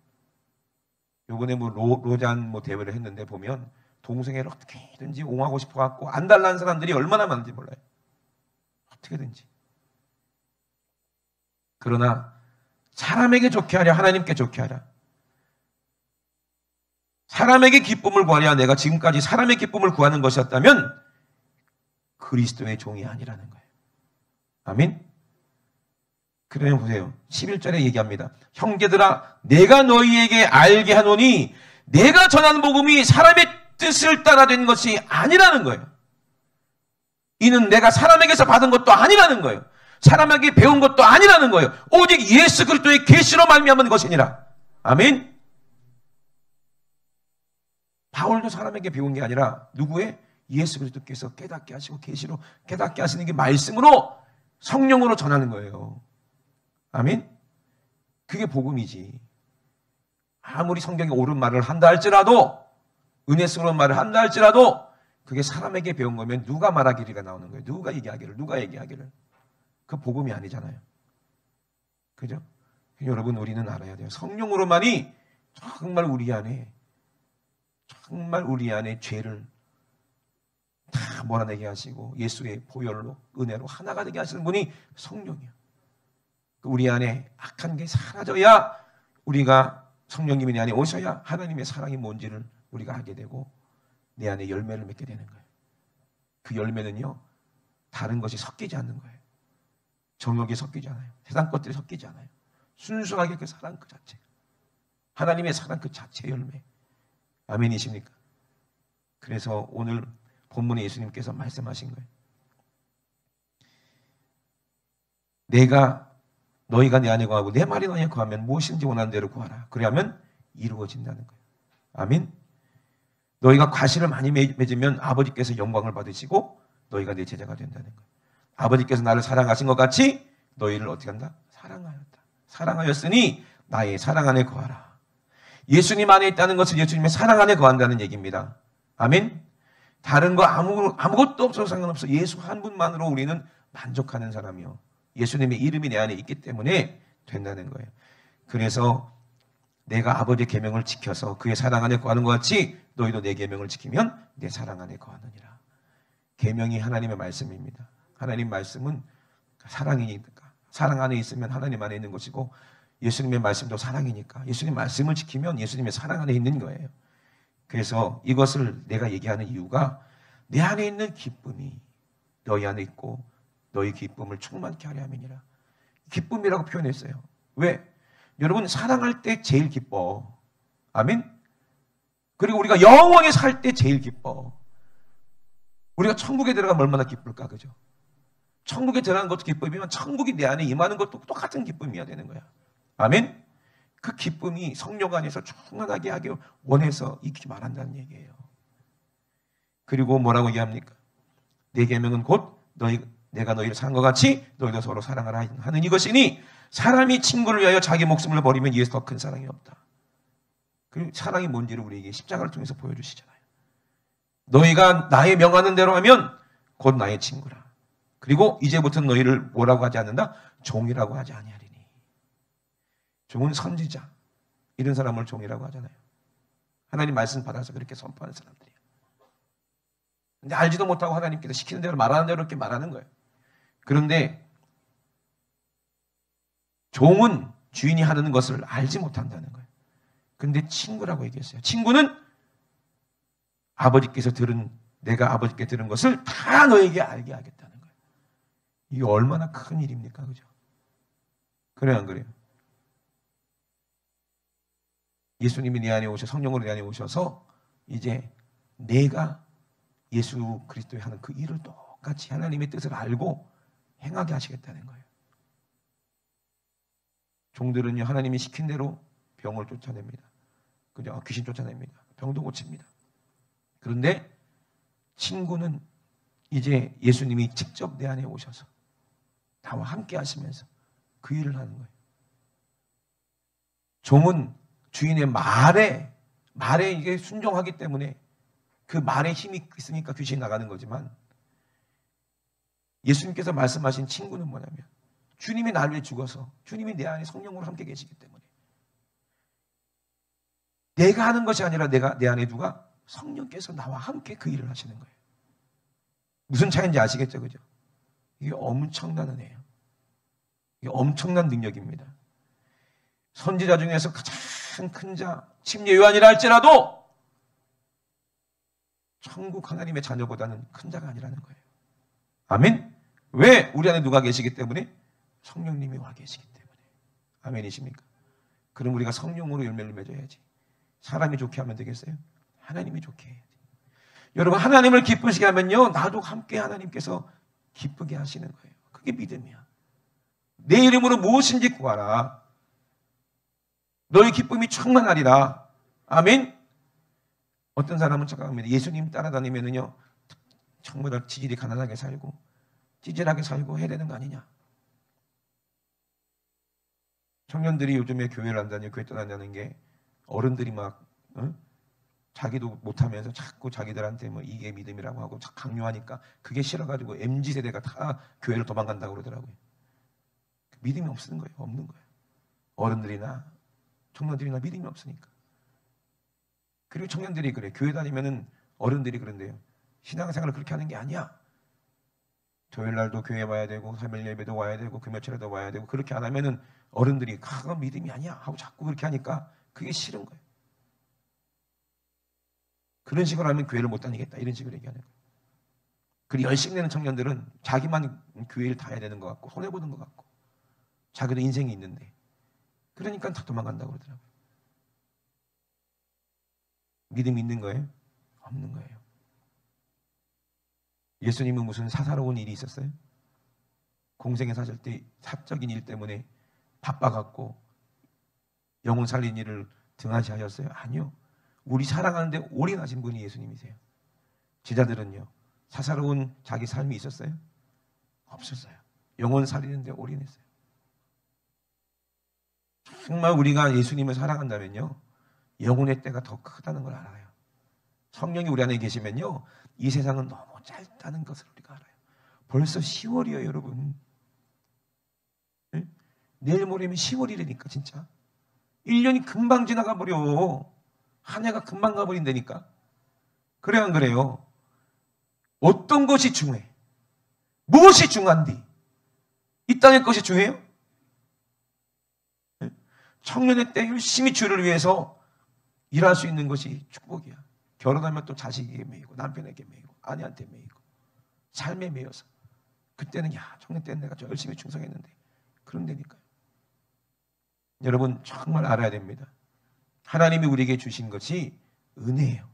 요번에 뭐 로잔 뭐 대회를 했는데 보면 동성애를 어떻게든지 옹호하고 싶어갖고 안 달라는 사람들이 얼마나 많은지 몰라요. 어떻게든지. 그러나 사람에게 좋게 하랴 하나님께 좋게 하랴. 사람에게 기쁨을 구하랴. 내가 지금까지 사람의 기쁨을 구하는 것이었다면 그리스도의 종이 아니라는 거예요. 아멘. 그러면 보세요. 11절에 얘기합니다. 형제들아 내가 너희에게 알게 하노니 내가 전하는 복음이 사람의 뜻을 따라 된 것이 아니라는 거예요. 이는 내가 사람에게서 받은 것도 아니라는 거예요. 사람에게 배운 것도 아니라는 거예요. 오직 예수 그리스도의 계시로 말미암은 것이니라. 아멘. 바울도 사람에게 배운 게 아니라 누구의? 예수 그리스도께서 깨닫게 하시고 계시로 깨닫게 하시는 게 말씀으로 성령으로 전하는 거예요. 아멘. 그게 복음이지. 아무리 성경에 옳은 말을 한다 할지라도 은혜스러운 말을 한다 할지라도 그게 사람에게 배운 거면 누가 말하기가 나오는 거예요. 누가 얘기하기를. 그 복음이 아니잖아요. 그죠? 여러분 우리는 알아야 돼요. 성령으로만이 정말 우리 안에 죄를 다 몰아내게 하시고 예수의 보혈로 은혜로 하나가 되게 하시는 분이 성령이에요. 우리 안에 악한 게 사라져야 우리가 성령님이 내 안에 오셔야 하나님의 사랑이 뭔지를 우리가 알게 되고 내 안에 열매를 맺게 되는 거예요. 그 열매는요 다른 것이 섞이지 않는 거예요. 정욕이 섞이지 않아요. 세상 것들이 섞이지 않아요. 순수하게 그 사랑 그 자체, 하나님의 사랑 그 자체 열매. 아멘이십니까? 그래서 오늘 본문에 예수님께서 말씀하신 거예요. 너희가 내 안에 거하고 내 말이 너희에 거하면 무엇인지 원하는 대로 구하라. 그래야면 이루어진다는 거예요. 아멘. 너희가 과실을 많이 맺으면 아버지께서 영광을 받으시고 너희가 내 제자가 된다는 거예요. 아버지께서 나를 사랑하신 것 같이 너희를 어떻게 한다? 사랑하였다. 사랑하였으니 나의 사랑 안에 거하라. 예수님 안에 있다는 것은 예수님의 사랑 안에 거한다는 얘기입니다. 아멘. 다른 거 아무것도 없어도 상관없어. 예수 한 분만으로 우리는 만족하는 사람이요. 예수님의 이름이 내 안에 있기 때문에 된다는 거예요. 그래서 내가 아버지의 계명을 지켜서 그의 사랑 안에 거하는 것 같이 너희도 내 계명을 지키면 내 사랑 안에 거하느니라. 계명이 하나님의 말씀입니다. 하나님 말씀은 사랑이니까 사랑 안에 있으면 하나님 안에 있는 것이고 예수님의 말씀도 사랑이니까 예수님 말씀을 지키면 예수님의 사랑 안에 있는 거예요. 그래서 이것을 내가 얘기하는 이유가 내 안에 있는 기쁨이 너희 안에 있고 너희 기쁨을 충만케 하려 함이니라. 기쁨이라고 표현했어요. 왜? 여러분 사랑할 때 제일 기뻐. 아멘? 그리고 우리가 영원히 살 때 제일 기뻐. 우리가 천국에 들어가면 얼마나 기쁠까, 그죠? 천국에 들어가는 것도 기쁨이면 천국이 내 안에 임하는 것도 똑같은 기쁨이어야 되는 거야. 아멘? 그 기쁨이 성령 안에서 충만하게 하기 원해서 익히 말한다는 얘기예요. 그리고 뭐라고 얘기합니까? 내 계명은 곧 내가 너희를 사랑한 것 같이 너희도 서로 사랑하라 하는 이것이니 사람이 친구를 위하여 자기 목숨을 버리면 이에서 더 큰 사랑이 없다. 그 사랑이 뭔지를 우리에게 십자가를 통해서 보여주시잖아요. 너희가 나의 명하는 대로 하면 곧 나의 친구라. 그리고 이제부터는 너희를 뭐라고 하지 않는다? 종이라고 하지 아니하리니. 종은 선지자, 이런 사람을 종이라고 하잖아요. 하나님 말씀 받아서 그렇게 선포하는 사람들이에요. 근데 알지도 못하고 하나님께서 시키는 대로 말하는 대로 이렇게 말하는 거예요. 그런데 종은 주인이 하는 것을 알지 못한다는 거예요. 근데 친구라고 얘기했어요. 친구는 내가 아버지께 들은 것을 다 너에게 알게 하겠다는 거예요. 이게 얼마나 큰 일입니까? 그죠? 그래요, 안 그래요? 예수님이 내 안에 성령으로 내 안에 오셔서 이제 내가 예수 그리스도의 하는 그 일을 똑같이 하나님의 뜻을 알고 행하게 하시겠다는 거예요. 종들은요, 하나님이 시킨 대로 병을 쫓아냅니다. 그죠? 귀신 쫓아냅니다. 병도 고칩니다. 그런데 친구는 이제 예수님이 직접 내 안에 오셔서 나와 함께 하시면서 그 일을 하는 거예요. 종은 주인의 말에 이게 순종하기 때문에 그 말에 힘이 있으니까 귀신이 나가는 거지만, 예수님께서 말씀하신 친구는 뭐냐면 주님이 나를 위해 죽어서 주님이 내 안에 성령으로 함께 계시기 때문에 내가 하는 것이 아니라 내 안에 누가? 성령께서 나와 함께 그 일을 하시는 거예요. 무슨 차이인지 아시겠죠? 그죠? 이게 엄청난 은혜예요. 이게 엄청난 능력입니다. 선지자 중에서 가장 큰 자, 침례 요한이라 할지라도 천국 하나님의 자녀보다는 큰 자가 아니라는 거예요. 아멘? 왜? 우리 안에 누가 계시기 때문에? 성령님이 와 계시기 때문에. 아멘이십니까? 그럼 우리가 성령으로 열매를 맺어야지. 사람이 좋게 하면 되겠어요? 하나님이 좋게 해야지. 여러분, 하나님을 기쁘시게 하면요, 나도 함께 하나님께서 기쁘게 하시는 거예요. 그게 믿음이야. 내 이름으로 무엇인지 구하라. 너의 기쁨이 충만하리라. 아멘? 어떤 사람은 착각합니다. 예수님 따라다니면은요, 정말 지질이 가난하게 살고 찌질하게 살고 해야 되는 거 아니냐. 청년들이 요즘에 교회를 안 다니고 교회 떠나냐는 게, 어른들이 막 자기도 못하면서 자꾸 자기들한테 뭐 이게 믿음이라고 하고 강요하니까 그게 싫어가지고 MZ세대가 다 교회를 도망간다고 그러더라고요. 믿음이 없는 거예요. 어른들이나 청년들이나 믿음이 없으니까. 그리고 청년들이 그래, 교회 다니면은 어른들이 그런데요, 신앙생활을 그렇게 하는 게 아니야. 토요일날도 교회 와야 되고 3일 예배도 와야 되고 금요일에도 와야 되고, 그렇게 안 하면은 어른들이 그건 믿음이 아니야 하고 자꾸 그렇게 하니까 그게 싫은 거예요. 그런 식으로 하면 교회를 못 다니겠다, 이런 식으로 얘기하는 거예요. 그리고 열심히 내는 청년들은 자기만 교회를 다 해야 되는 것 같고 손해보는 것 같고 자기도 인생이 있는데, 그러니까 다 도망간다고 그러더라고요. 믿음이 있는 거예요? 없는 거예요. 예수님은 무슨 사사로운 일이 있었어요? 공생에 사실 때 사적인 일 때문에 바빠갖고 영혼 살린 일을 등한시하셨어요? 아니요. 우리 사랑하는데 올인하신 분이 예수님이세요. 제자들은요, 사사로운 자기 삶이 있었어요? 없었어요. 영혼 살리는데 올인했어요. 정말 우리가 예수님을 사랑한다면요, 영혼의 때가 더 크다는 걸 알아요. 성령이 우리 안에 계시면요, 이 세상은 너무 짧다는 것을 우리가 알아요. 벌써 10월이에요, 여러분. 네? 내일 모레면 10월이라니까, 진짜. 1년이 금방 지나가 버려. 한 해가 금방 가버린다니까. 그래, 안 그래요? 어떤 것이 중요해? 무엇이 중요한디? 이 땅의 것이 중요해요? 네? 청년의 때 열심히 주를 위해서 일할 수 있는 것이 축복이야. 결혼하면 또 자식에게 매이고 남편에게 매이고 아내한테 매이고 삶에 매여서, 그때는 청년 때는 내가 좀 열심히 충성했는데, 그런다니까요. 여러분, 정말 알아야 됩니다. 하나님이 우리에게 주신 것이 은혜예요.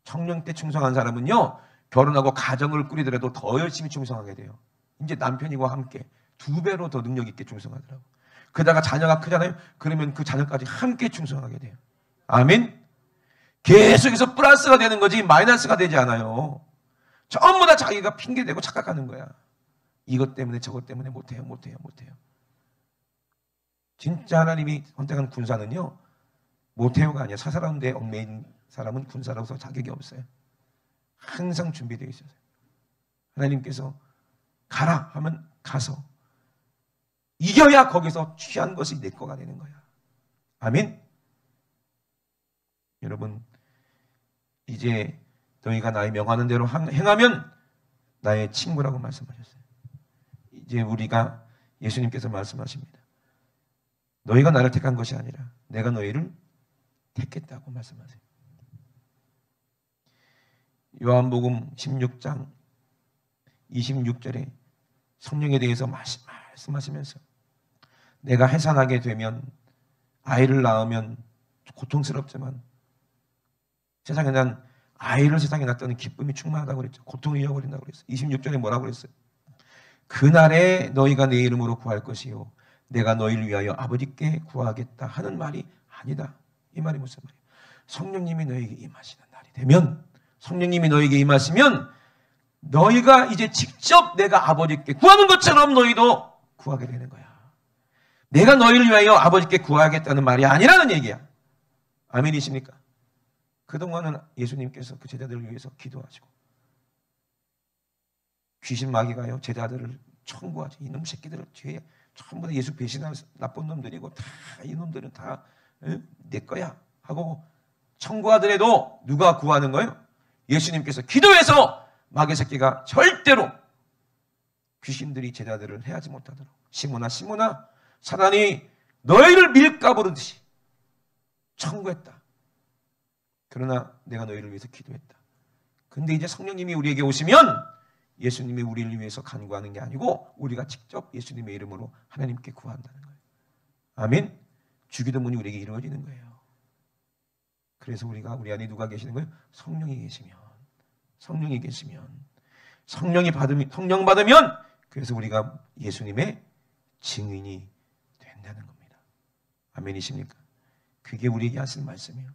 청년 때 충성한 사람은요, 결혼하고 가정을 꾸리더라도 더 열심히 충성하게 돼요. 이제 남편이와 함께 2배로 더 능력 있게 충성하더라고요. 그러다가 자녀가 크잖아요. 그러면 그 자녀까지 함께 충성하게 돼요. 아멘. 계속해서 플러스가 되는 거지 마이너스가 되지 않아요. 전부 다 자기가 핑계대고 착각하는 거야. 이것 때문에 저것 때문에 못해요. 진짜 하나님이 선택한 군사는요, 못해요가 아니야. 사사로운데 얽매인 사람은 군사로서 자격이 없어요. 항상 준비되어 있어요. 하나님께서 가라 하면 가서 이겨야 거기서 취한 것이 내 거가 되는 거야. 아멘. 여러분, 이제 너희가 나의 명하는 대로 행하면 나의 친구라고 말씀하셨어요. 이제 우리가, 예수님께서 말씀하십니다. 너희가 나를 택한 것이 아니라 내가 너희를 택했다고 말씀하세요. 요한복음 16장 26절에 성령에 대해서 말씀하시면서 내가 해산하게 되면 아이를 낳으면 고통스럽지만 세상에 난 아이를 세상에 낳았다는 기쁨이 충만하다고 그랬죠. 고통을 잃어버린다고 그랬어요. 26절에 뭐라고 그랬어요? 그날에 너희가 내 이름으로 구할 것이요 내가 너희를 위하여 아버지께 구하겠다 하는 말이 아니다. 이 말이 무슨 말이에요? 성령님이 너희에게 임하시는 날이 되면, 성령님이 너희에게 임하시면 너희가 이제 직접 내가 아버지께 구하는 것처럼 너희도 구하게 되는 거야. 내가 너희를 위하여 아버지께 구하겠다는 말이 아니라는 얘기야. 아멘이십니까? 그동안은 예수님께서 그 제자들을 위해서 기도하시고 귀신 마귀가요 제자들을 청구하죠. 이놈 새끼들을 죄에 전부 다 예수 배신한 나쁜 놈들이고 다 이놈들은 다 내 거야 하고 청구하더라도 누가 구하는 거예요? 예수님께서 기도해서 마귀 새끼가 절대로 귀신들이 제자들을 해하지 못하도록 시몬아 사단이 너희를 밀가 부르듯이 청구했다. 그러나 내가 너희를 위해서 기도했다. 근데 이제 성령님이 우리에게 오시면 예수님이 우리를 위해서 간구하는 게 아니고 우리가 직접 예수님의 이름으로 하나님께 구한다는 거예요. 아멘. 주기도문이 우리에게 이루어지는 거예요. 그래서 우리 안에 누가 계시는 거예요? 성령이 계시면 성령 받으면 그래서 우리가 예수님의 증인이 된다는 겁니다. 아멘이십니까? 그게 우리에게 하신 말씀이에요.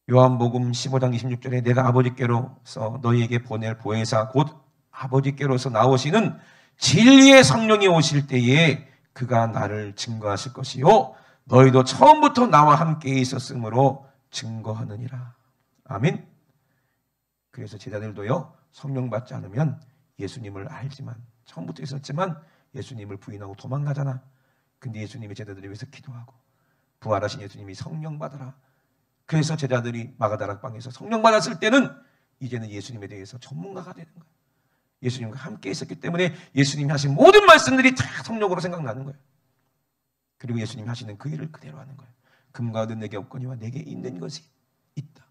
요한복음 15장 26절에 내가 아버지께로서 너희에게 보낼 보혜사 곧 아버지께로서 나오시는 진리의 성령이 오실 때에 그가 나를 증거하실 것이요 너희도 처음부터 나와 함께 있었으므로 증거하느니라. 아멘. 그래서 제자들도요 성령 받지 않으면 예수님을 알지만 처음부터 있었지만 예수님을 부인하고 도망가잖아. 근데 예수님이 제자들을 위해서 기도하고 부활하신 예수님이 성령 받으라. 그래서 제자들이 마가다락 방에서 성령 받았을 때는 이제는 예수님에 대해서 전문가가 되는 거예요. 예수님과 함께 있었기 때문에 예수님이 하신 모든 말씀들이 다 성령으로 생각나는 거예요. 그리고 예수님이 하시는 그 일을 그대로 하는 거예요. 금과 은은 내게 없거니와 내게 있는 것이 있다.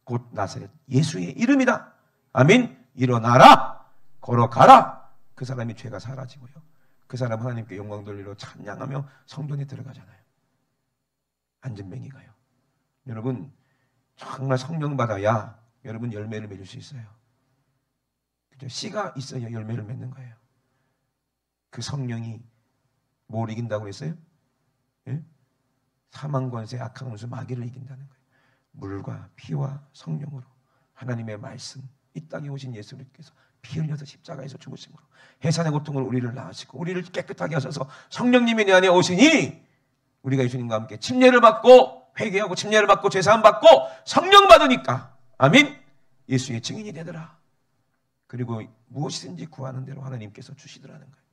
곧 나사렛 예수의 이름이다. 아멘. 일어나라. 걸어가라. 그 사람이 죄가 사라지고요. 그 사람 하나님께 영광 돌리러 찬양하며 성전에 들어가잖아요. 안전뱅이가요. 여러분 정말 성령 받아야 여러분 열매를 맺을 수 있어요. 그죠? 씨가 있어야 열매를 맺는 거예요. 그 성령이 뭘 이긴다고 했어요? 예? 사망 권세 악한 원수 마귀를 이긴다는 거예요. 물과 피와 성령으로 하나님의 말씀 이 땅에 오신 예수님께서 피 흘려서 십자가에서 죽으심으로 해산의 고통을 우리를 낳으시고 우리를 깨끗하게 하셔서 성령님이 내 안에 오시니 우리가 예수님과 함께 침례를 받고 회개하고 침례를 받고 죄사함 받고 성령 받으니까 아멘. 예수의 증인이 되더라. 그리고 무엇이든지 구하는 대로 하나님께서 주시더라는 거예요.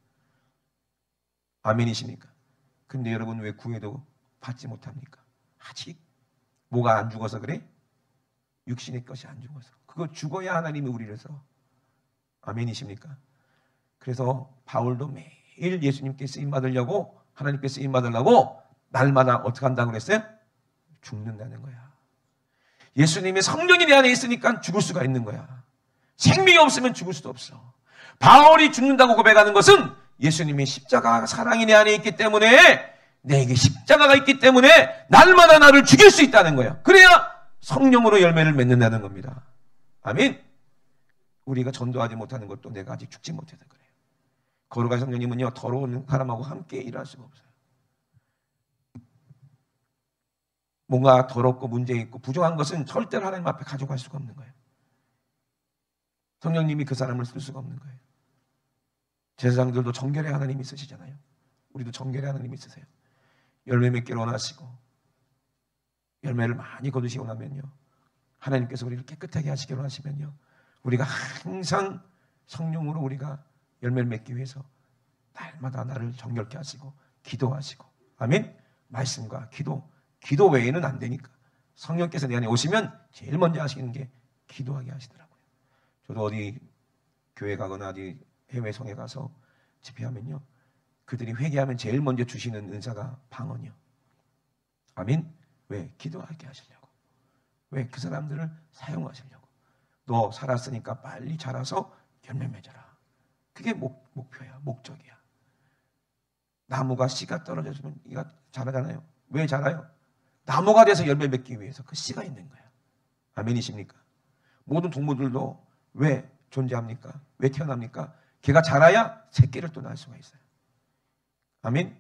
아멘이십니까? 근데 여러분 왜 구해도 받지 못합니까? 아직 뭐가 안 죽어서 그래? 육신의 것이 안 죽어서. 그거 죽어야 하나님이 우리를 써. 아멘이십니까? 그래서 바울도 매일 예수님께 쓰임 받으려고 하나님께 쓰임 받으려고 날마다 어떻게 한다고 그랬어요? 죽는다는 거야. 예수님의 성령이 내 안에 있으니까 죽을 수가 있는 거야. 생명이 없으면 죽을 수도 없어. 바울이 죽는다고 고백하는 것은 예수님의 십자가 사랑이 내 안에 있기 때문에 내게 십자가가 있기 때문에 날마다 나를 죽일 수 있다는 거야. 그래야 성령으로 열매를 맺는다는 겁니다. 아멘. 우리가 전도하지 못하는 것도 내가 아직 죽지 못해서 그래요. 거룩한 성령님은요 더러운 사람하고 함께 일할 수가 없어요. 뭔가 더럽고 문제 있고 부정한 것은 절대로 하나님 앞에 가져갈 수가 없는 거예요. 성령님이 그 사람을 쓸 수가 없는 거예요. 제사장들도 정결의 하나님이 있으시잖아요. 우리도 정결의 하나님이 있으세요. 열매 맺기를 원하시고 열매를 많이 거두시고 나면요 하나님께서 우리를 깨끗하게 하시기를 원하시면요 우리가 항상 성령으로 우리가 열매를 맺기 위해서 날마다 나를 정결케 하시고 기도하시고 아멘. 말씀과 기도 외에는 안 되니까 성령께서 내 안에 오시면 제일 먼저 하시는 게 기도하게 하시더라고요. 저도 어디 교회 가거나 어디 해외 성에 가서 집회하면요 그들이 회개하면 제일 먼저 주시는 은사가 방언이요. 아멘. 왜? 기도하게 하시려고. 왜? 그 사람들을 사용하시려고. 너 살았으니까 빨리 자라서 열매 맺어라. 그게 목표야. 목적이야. 나무가 씨가 떨어져주면 이가 자라잖아요. 왜 자라요? 나무가 돼서 열매 맺기 위해서 그 씨가 있는 거야. 아멘이십니까? 모든 동물들도 왜 존재합니까? 왜 태어납니까? 걔가 자라야 새끼를 또 낳을 수가 있어요. 아멘.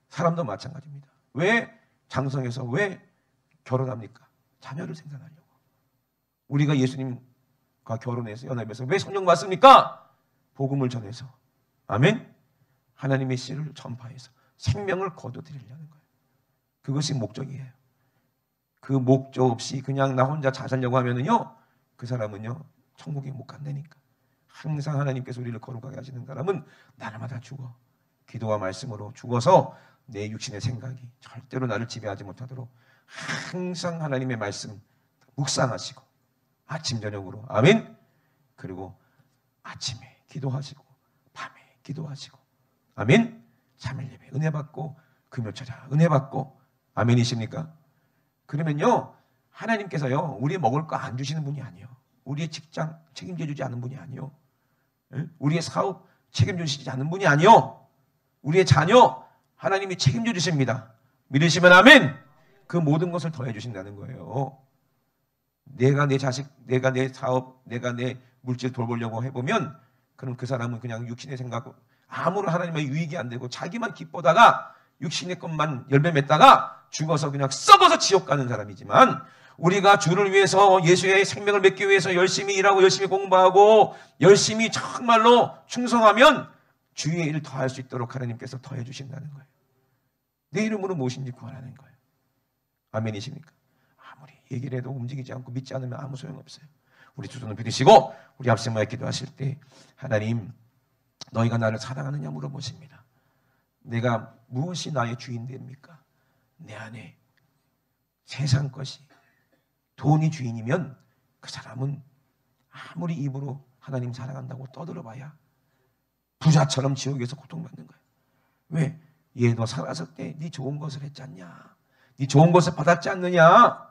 사람도 마찬가지입니다. 왜 장성해서 왜 결혼합니까? 자녀를 생산하려고. 우리가 예수님과 결혼해서 연합해서 왜 성령 받습니까? 복음을 전해서. 아멘. 하나님의 씨를 전파해서 생명을 거둬들이려는 거예요. 그것이 목적이에요. 그 목적 없이 그냥 나 혼자 잘 살려고 하면은요, 그 사람은요 천국에 못 간다니까. 항상 하나님께서 우리를 거룩하게 하시는 사람은 날마다 죽어. 기도와 말씀으로 죽어서 내 육신의 생각이 절대로 나를 지배하지 못하도록 항상 하나님의 말씀 묵상하시고 아침 저녁으로. 아멘. 그리고 아침에 기도하시고 밤에 기도하시고. 아멘. 3일 예배 은혜 받고 금요철야 은혜 받고. 아멘이십니까? 그러면요 하나님께서요 우리 먹을 거 안 주시는 분이 아니에요. 우리의 직장 책임져 주지 않는 분이 아니에요. 우리의 사업 책임져 주시지 않는 분이 아니에요. 우리의 자녀 하나님이 책임져 주십니다. 믿으시면 아멘. 그 모든 것을 더해 주신다는 거예요. 내가 내 자식, 내가 내 사업, 내가 내 물질 돌보려고 해보면 그럼 그 사람은 그냥 육신의 생각, 아무런 하나님의 유익이 안 되고 자기만 기뻐다가 육신의 것만 열매 맺다가 죽어서 그냥 썩어서 지옥 가는 사람이지만, 우리가 주를 위해서 예수의 생명을 맺기 위해서 열심히 일하고 열심히 공부하고 열심히 정말로 충성하면 주의 일을 더할 수 있도록 하나님께서 더해 주신다는 거예요. 내 이름으로 무엇인지 구하라는 거예요. 아멘이십니까? 아무리 얘기를 해도 움직이지 않고 믿지 않으면 아무 소용없어요. 우리 두 손을 부딪히고 우리 앞서 모여 기도하실 때, 하나님 너희가 나를 사랑하느냐 물어보십니다. 내가 무엇이 나의 주인 됩니까? 내 안에 세상 것이, 돈이 주인이면 그 사람은 아무리 입으로 하나님 사랑한다고 떠들어봐야 부자처럼 지옥에서 고통받는 거예요. 왜? 얘 너 살았을 때 네 좋은 것을 했지 않냐? 네 좋은 것을 받았지 않느냐?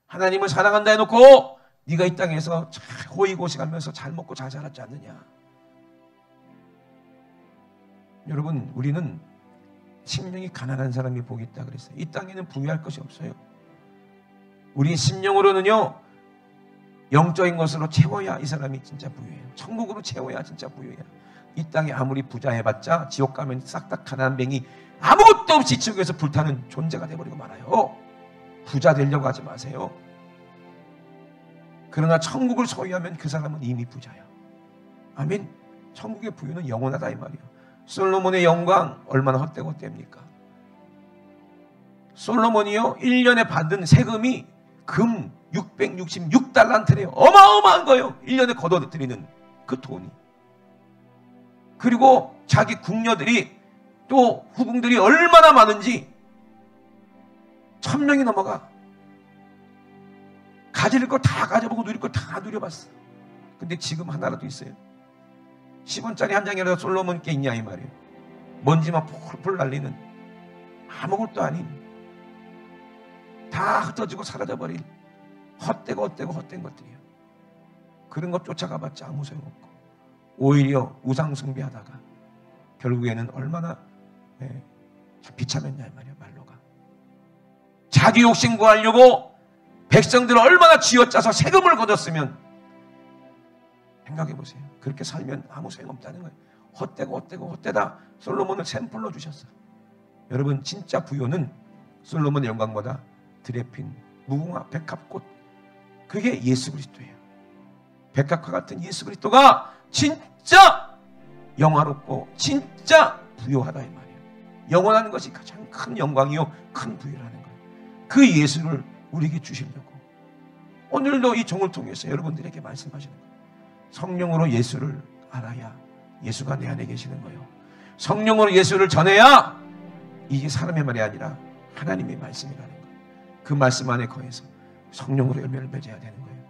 하나님을 사랑한다 해놓고 네가 이 땅에서 잘 호의고시하면서 잘 먹고 잘 살았지 않느냐? 여러분, 우리는 심령이 가난한 사람이 복이 있다 그랬어요. 이 땅에는 부유할 것이 없어요. 우리 심령으로는요, 영적인 것으로 채워야 이 사람이 진짜 부유해요. 천국으로 채워야 진짜 부유해요. 이 땅에 아무리 부자 해봤자 지옥 가면 싹 다 가난한 뱅이 아무것도 없이 지옥에서 불타는 존재가 돼버리고 말아요. 부자 되려고 하지 마세요. 그러나 천국을 소유하면 그 사람은 이미 부자예요. 아멘. 천국의 부유는 영원하다 이 말이에요. 솔로몬의 영광 얼마나 헛되고 헛됩니까? 솔로몬이요 1년에 받은 세금이 금 666달란트래요. 어마어마한 거예요. 1년에 걷어들이는 그 돈이. 그리고 자기 궁녀들이 또 후궁들이 얼마나 많은지 1000명이 넘어가. 가질 거 다 가져보고 누릴 거 다 누려봤어. 근데 지금 하나라도 있어요? 10원짜리 한 장이라도 솔로몬께 있냐 이 말이에요. 먼지만 폴폴 날리는 아무것도 아닌, 다 흩어지고 사라져버린 헛되고 헛된 것들이에요. 그런 것 쫓아가봤자 아무 소용없고 오히려 우상 숭배하다가 결국에는 얼마나 비참했냐 이 말이에요. 말로가 자기 욕심 구하려고 백성들을 얼마나 쥐어짜서 세금을 걷었으면 생각해보세요. 그렇게 살면 아무 소용없다는 거예요. 헛되고 헛되다. 솔로몬을 샘플로 주셨어. 여러분, 진짜 부요는 솔로몬의 영광보다 드레핀, 무궁화, 백합꽃, 그게 예수 그리스도예요. 백합과 같은 예수 그리스도가 진짜 영화롭고 진짜 부요하다 이 말이에요. 영원한 것이 가장 큰 영광이요 큰 부요라는 거예요. 그 예수를 우리에게 주시려고 오늘도 이 종을 통해서 여러분들에게 말씀하시는 거예요. 성령으로 예수를 알아야 예수가 내 안에 계시는 거예요. 성령으로 예수를 전해야 이게 사람의 말이 아니라 하나님의 말씀이라는 거예요. 그 말씀 안에 거해서 성령으로 열매를 맺어야 되는 거예요.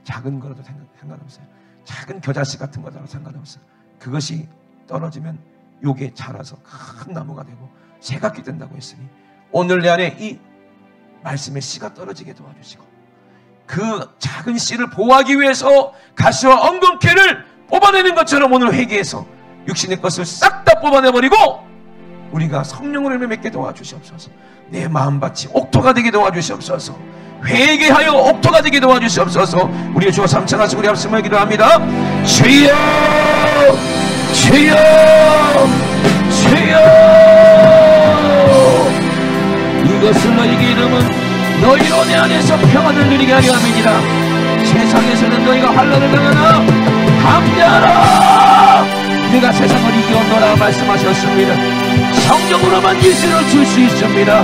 작은 거라도 상관없어요. 작은 겨자씨 같은 거라도 상관없어요. 그것이 떨어지면 요게 자라서 큰 나무가 되고 새각기 된다고 했으니 오늘 내 안에 이 말씀의 씨가 떨어지게 도와주시고 그 작은 씨를 보호하기 위해서 가시와 엉겅퀴를 뽑아내는 것처럼 오늘 회개해서 육신의 것을 싹 다 뽑아내버리고 우리가 성령으로 맺게 도와주시옵소서. 내 마음밭이 옥토가 되게 도와주시옵소서. 회개하여 옥토가 되게 도와주시옵소서. 우리의 주와 삼창하시고 우리 합심을 기도합니다. 주여 주여 주여 이것을 너희에게 이름은 너희로 내 안에서 평안을 누리게 하려 함이니라. 세상에서는 너희가 환난을 당하나 함께하라. 내가 세상을 이기었노라 말씀하셨습니다. 성령으로만 예수를 줄 수 있습니다.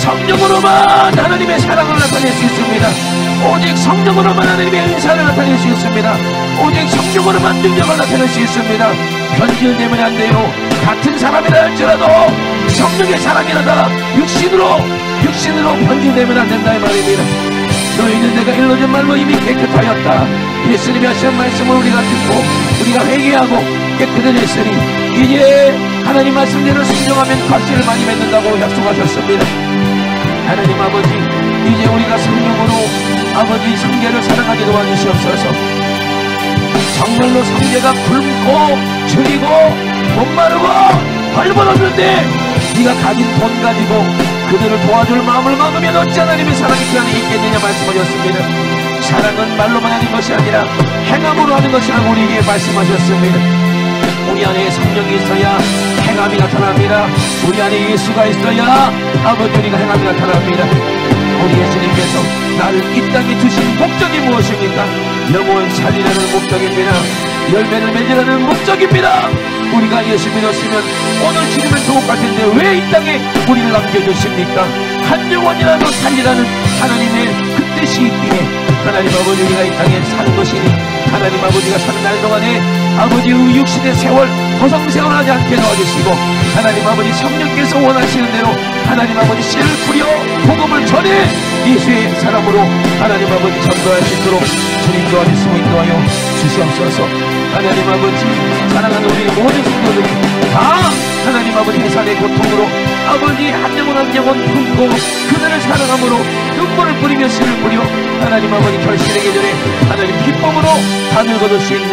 성령으로만 하나님의 사랑을 나타낼 수 있습니다. 오직 성령으로만 하나님의 은사를 나타낼 수 있습니다. 오직 성령으로만 능력을 나타낼 수 있습니다. 변질되면 안 돼요. 같은 사람이라 할지라도 성령의 사람이라다 육신으로 변질되면 안 된다 이 말입니다. 너희는 내가 일러준 말로 이미 깨끗하였다. 예수님이 하신 말씀을 우리가 듣고 우리가 회개하고 깨끗해졌으니 이제 하나님 말씀대로 순종하면 과실을 많이 맺는다고 약속하셨습니다. 하나님 아버지 이제 우리가 성령으로 아버지 성계를 사랑하게 도와주시옵소서. 정말로 성계가 굶고 줄이고 목마르고 벌벌었는데 네가 가진 돈 가지고 그들을 도와줄 마음을 먹으면 어찌 하나님의 사랑이 그 안에 있겠느냐 말씀하셨습니다. 사랑은 말로만 하는 것이 아니라 행함으로 하는 것이라고 우리에게 말씀하셨습니다. 우리 안에 성령이 있어야 행함이 나타납니다. 우리 안에 예수가 있어야 아버지 우리가 행함이 나타납니다. 우리 예수님께서 나를 이 땅에 주신 목적이 무엇입니까? 영혼 살리라는 목적입니다. 열매를 맺으라는 목적입니다. 우리가 예수 믿었으면 오늘 죽으면 좋을 것 같은데 왜 이 땅에 우리를 남겨주십니까? 한 영혼이라도 살리라는 하나님의 그 뜻이 있기에 하나님 아버지 우리가 이 땅에 사는 것이니 하나님 아버지가 사는 날 동안에 아버지의 육신의 세월 허송세월하지 않게 도와주시고 하나님 아버지 성령께서 원하시는 대로 하나님 아버지 씨를 뿌려 복음을 전해 예수의 사람으로 하나님 아버지 전도할 수 있도록 주님 도와주시고 인도하여 주시옵소서. 하나님 아버지 사랑하는 우리 모든 성도들이 다 하나님 아버지 해산의 고통으로 아버지 한 영혼 한 영혼 품고 그들을 사랑함으로 눈물을 뿌리며 씨를 뿌려 하나님 아버지 결실의 계절에 하나님 기쁨으로 담을 거둘 수 있는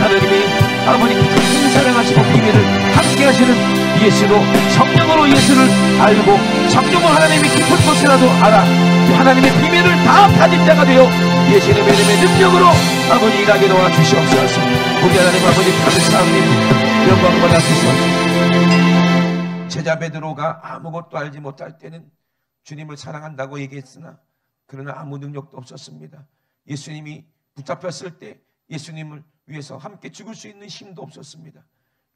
하나님이 아버지 큰 사랑하시고 비밀을 함께 하시는 예수로 성령으로 예수를 알고 성령으로 하나님의 깊은 곳이라도 알아 하나님의 비밀을 다 가진 자가 되어 예수님의 이름의 능력으로 아버지 일하게 도와주시옵소서. 우리 하나님 아버지 감사합니다. 영광 받아주시옵소서. 제자 베드로가 아무것도 알지 못할 때는 주님을 사랑한다고 얘기했으나 그러나 아무 능력도 없었습니다. 예수님이 붙잡혔을 때 예수님을 위해서 함께 죽을 수 있는 힘도 없었습니다.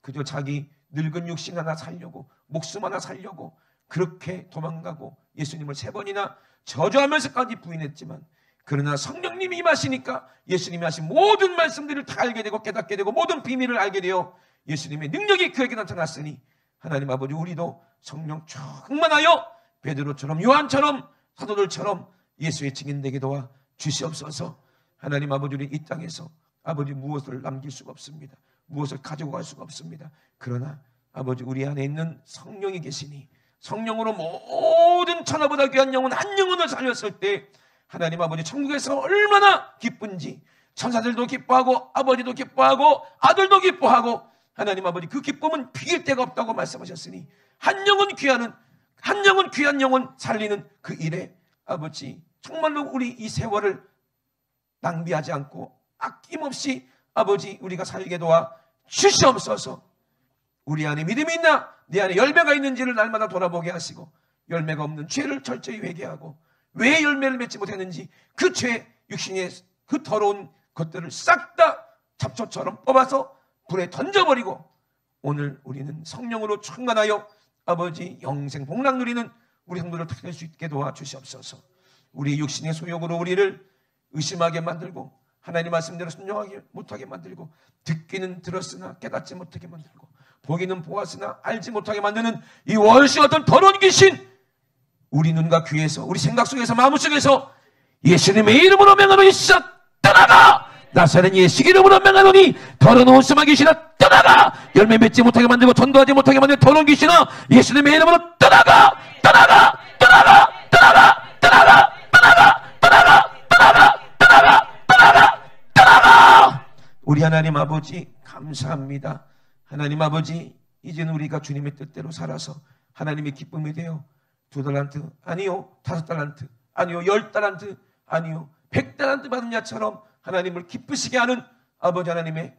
그저 자기 늙은 육신 하나 살려고 목숨 하나 살려고 그렇게 도망가고 예수님을 3번이나 저주하면서까지 부인했지만 그러나 성령님이 임하시니까 예수님이 하신 모든 말씀들을 다 알게 되고 깨닫게 되고 모든 비밀을 알게 되어 예수님의 능력이 그에게 나타났으니 하나님 아버지 우리도 성령 충만하여 베드로처럼 요한처럼 사도들처럼 예수의 증인 되게 도와 주시옵소서. 하나님 아버지 우리 이 땅에서 아버지 무엇을 남길 수가 없습니다. 무엇을 가지고 갈 수가 없습니다. 그러나 아버지 우리 안에 있는 성령이 계시니 성령으로 모든 천하보다 귀한 영혼 한 영혼을 살렸을 때 하나님 아버지 천국에서 얼마나 기쁜지 천사들도 기뻐하고 아버지도 기뻐하고 아들도 기뻐하고 하나님 아버지 그 기쁨은 비길 데가 없다고 말씀하셨으니 한 영혼 귀한 영혼 살리는 그 일에 아버지 정말로 우리 이 세월을 낭비하지 않고 아낌없이 아버지 우리가 살게 도와 주시옵소서. 우리 안에 믿음이 있나 내 안에 열매가 있는지를 날마다 돌아보게 하시고 열매가 없는 죄를 철저히 회개하고 왜 열매를 맺지 못했는지 그 죄 육신의 그 더러운 것들을 싹 다 잡초처럼 뽑아서 불에 던져버리고 오늘 우리는 성령으로 충만하여 아버지 영생 복락 누리는 우리 성도를 될 수 있게 도와주시옵소서. 우리 육신의 소욕으로 우리를 의심하게 만들고 하나님 말씀대로 순종하지 못하게 만들고 듣기는 들었으나 깨닫지 못하게 만들고 보기는 보았으나 알지 못하게 만드는 이 원수 어떤 더러운 귀신 우리 눈과 귀에서 우리 생각 속에서 마음 속에서 예수님의 이름으로 명하노 있어 떠나가 나사렛 예수 이름으로 명하노니 더러운 수마 귀신아 떠나가. 열매 맺지 못하게 만들고 전도하지 못하게 만든 더러운 귀신아 예수님의 이름으로 떠나가. 떠나가. 떠나가. 떠나가. 떠나가. 떠나가. 떠나가. 떠나가. 떠나가. 떠나가. 떠나가. 우리 하나님 아버지 감사합니다. 하나님 아버지, 이제는 우리가 주님의 뜻대로 살아서 하나님의 기쁨이 되어 2달란트 아니요 5달란트 아니요 10달란트 아니요 100달란트 받은 자처럼 하나님을 기쁘시게 하는 아버지 하나님의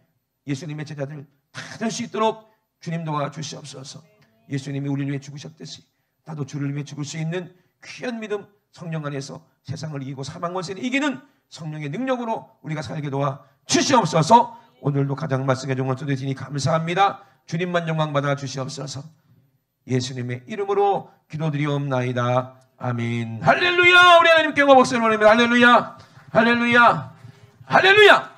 예수님의 제자들 다 될 수 있도록 주님 도와주시옵소서. 예수님이 우리를 위해 죽으셨듯이 나도 주를 위해 죽을 수 있는 귀한 믿음, 성령 안에서 세상을 이기고 사망 권세를 이기는 성령의 능력으로 우리가 살게 도와 주시옵소서. 오늘도 가장 말씀해 주신 것도 되시니 감사합니다. 주님만 영광 받아 주시옵소서. 예수님의 이름으로 기도드리옵나이다. 아멘. 할렐루야. 우리 하나님께 영광 박수를 보냅니다. 할렐루야. 할렐루야. 할렐루야.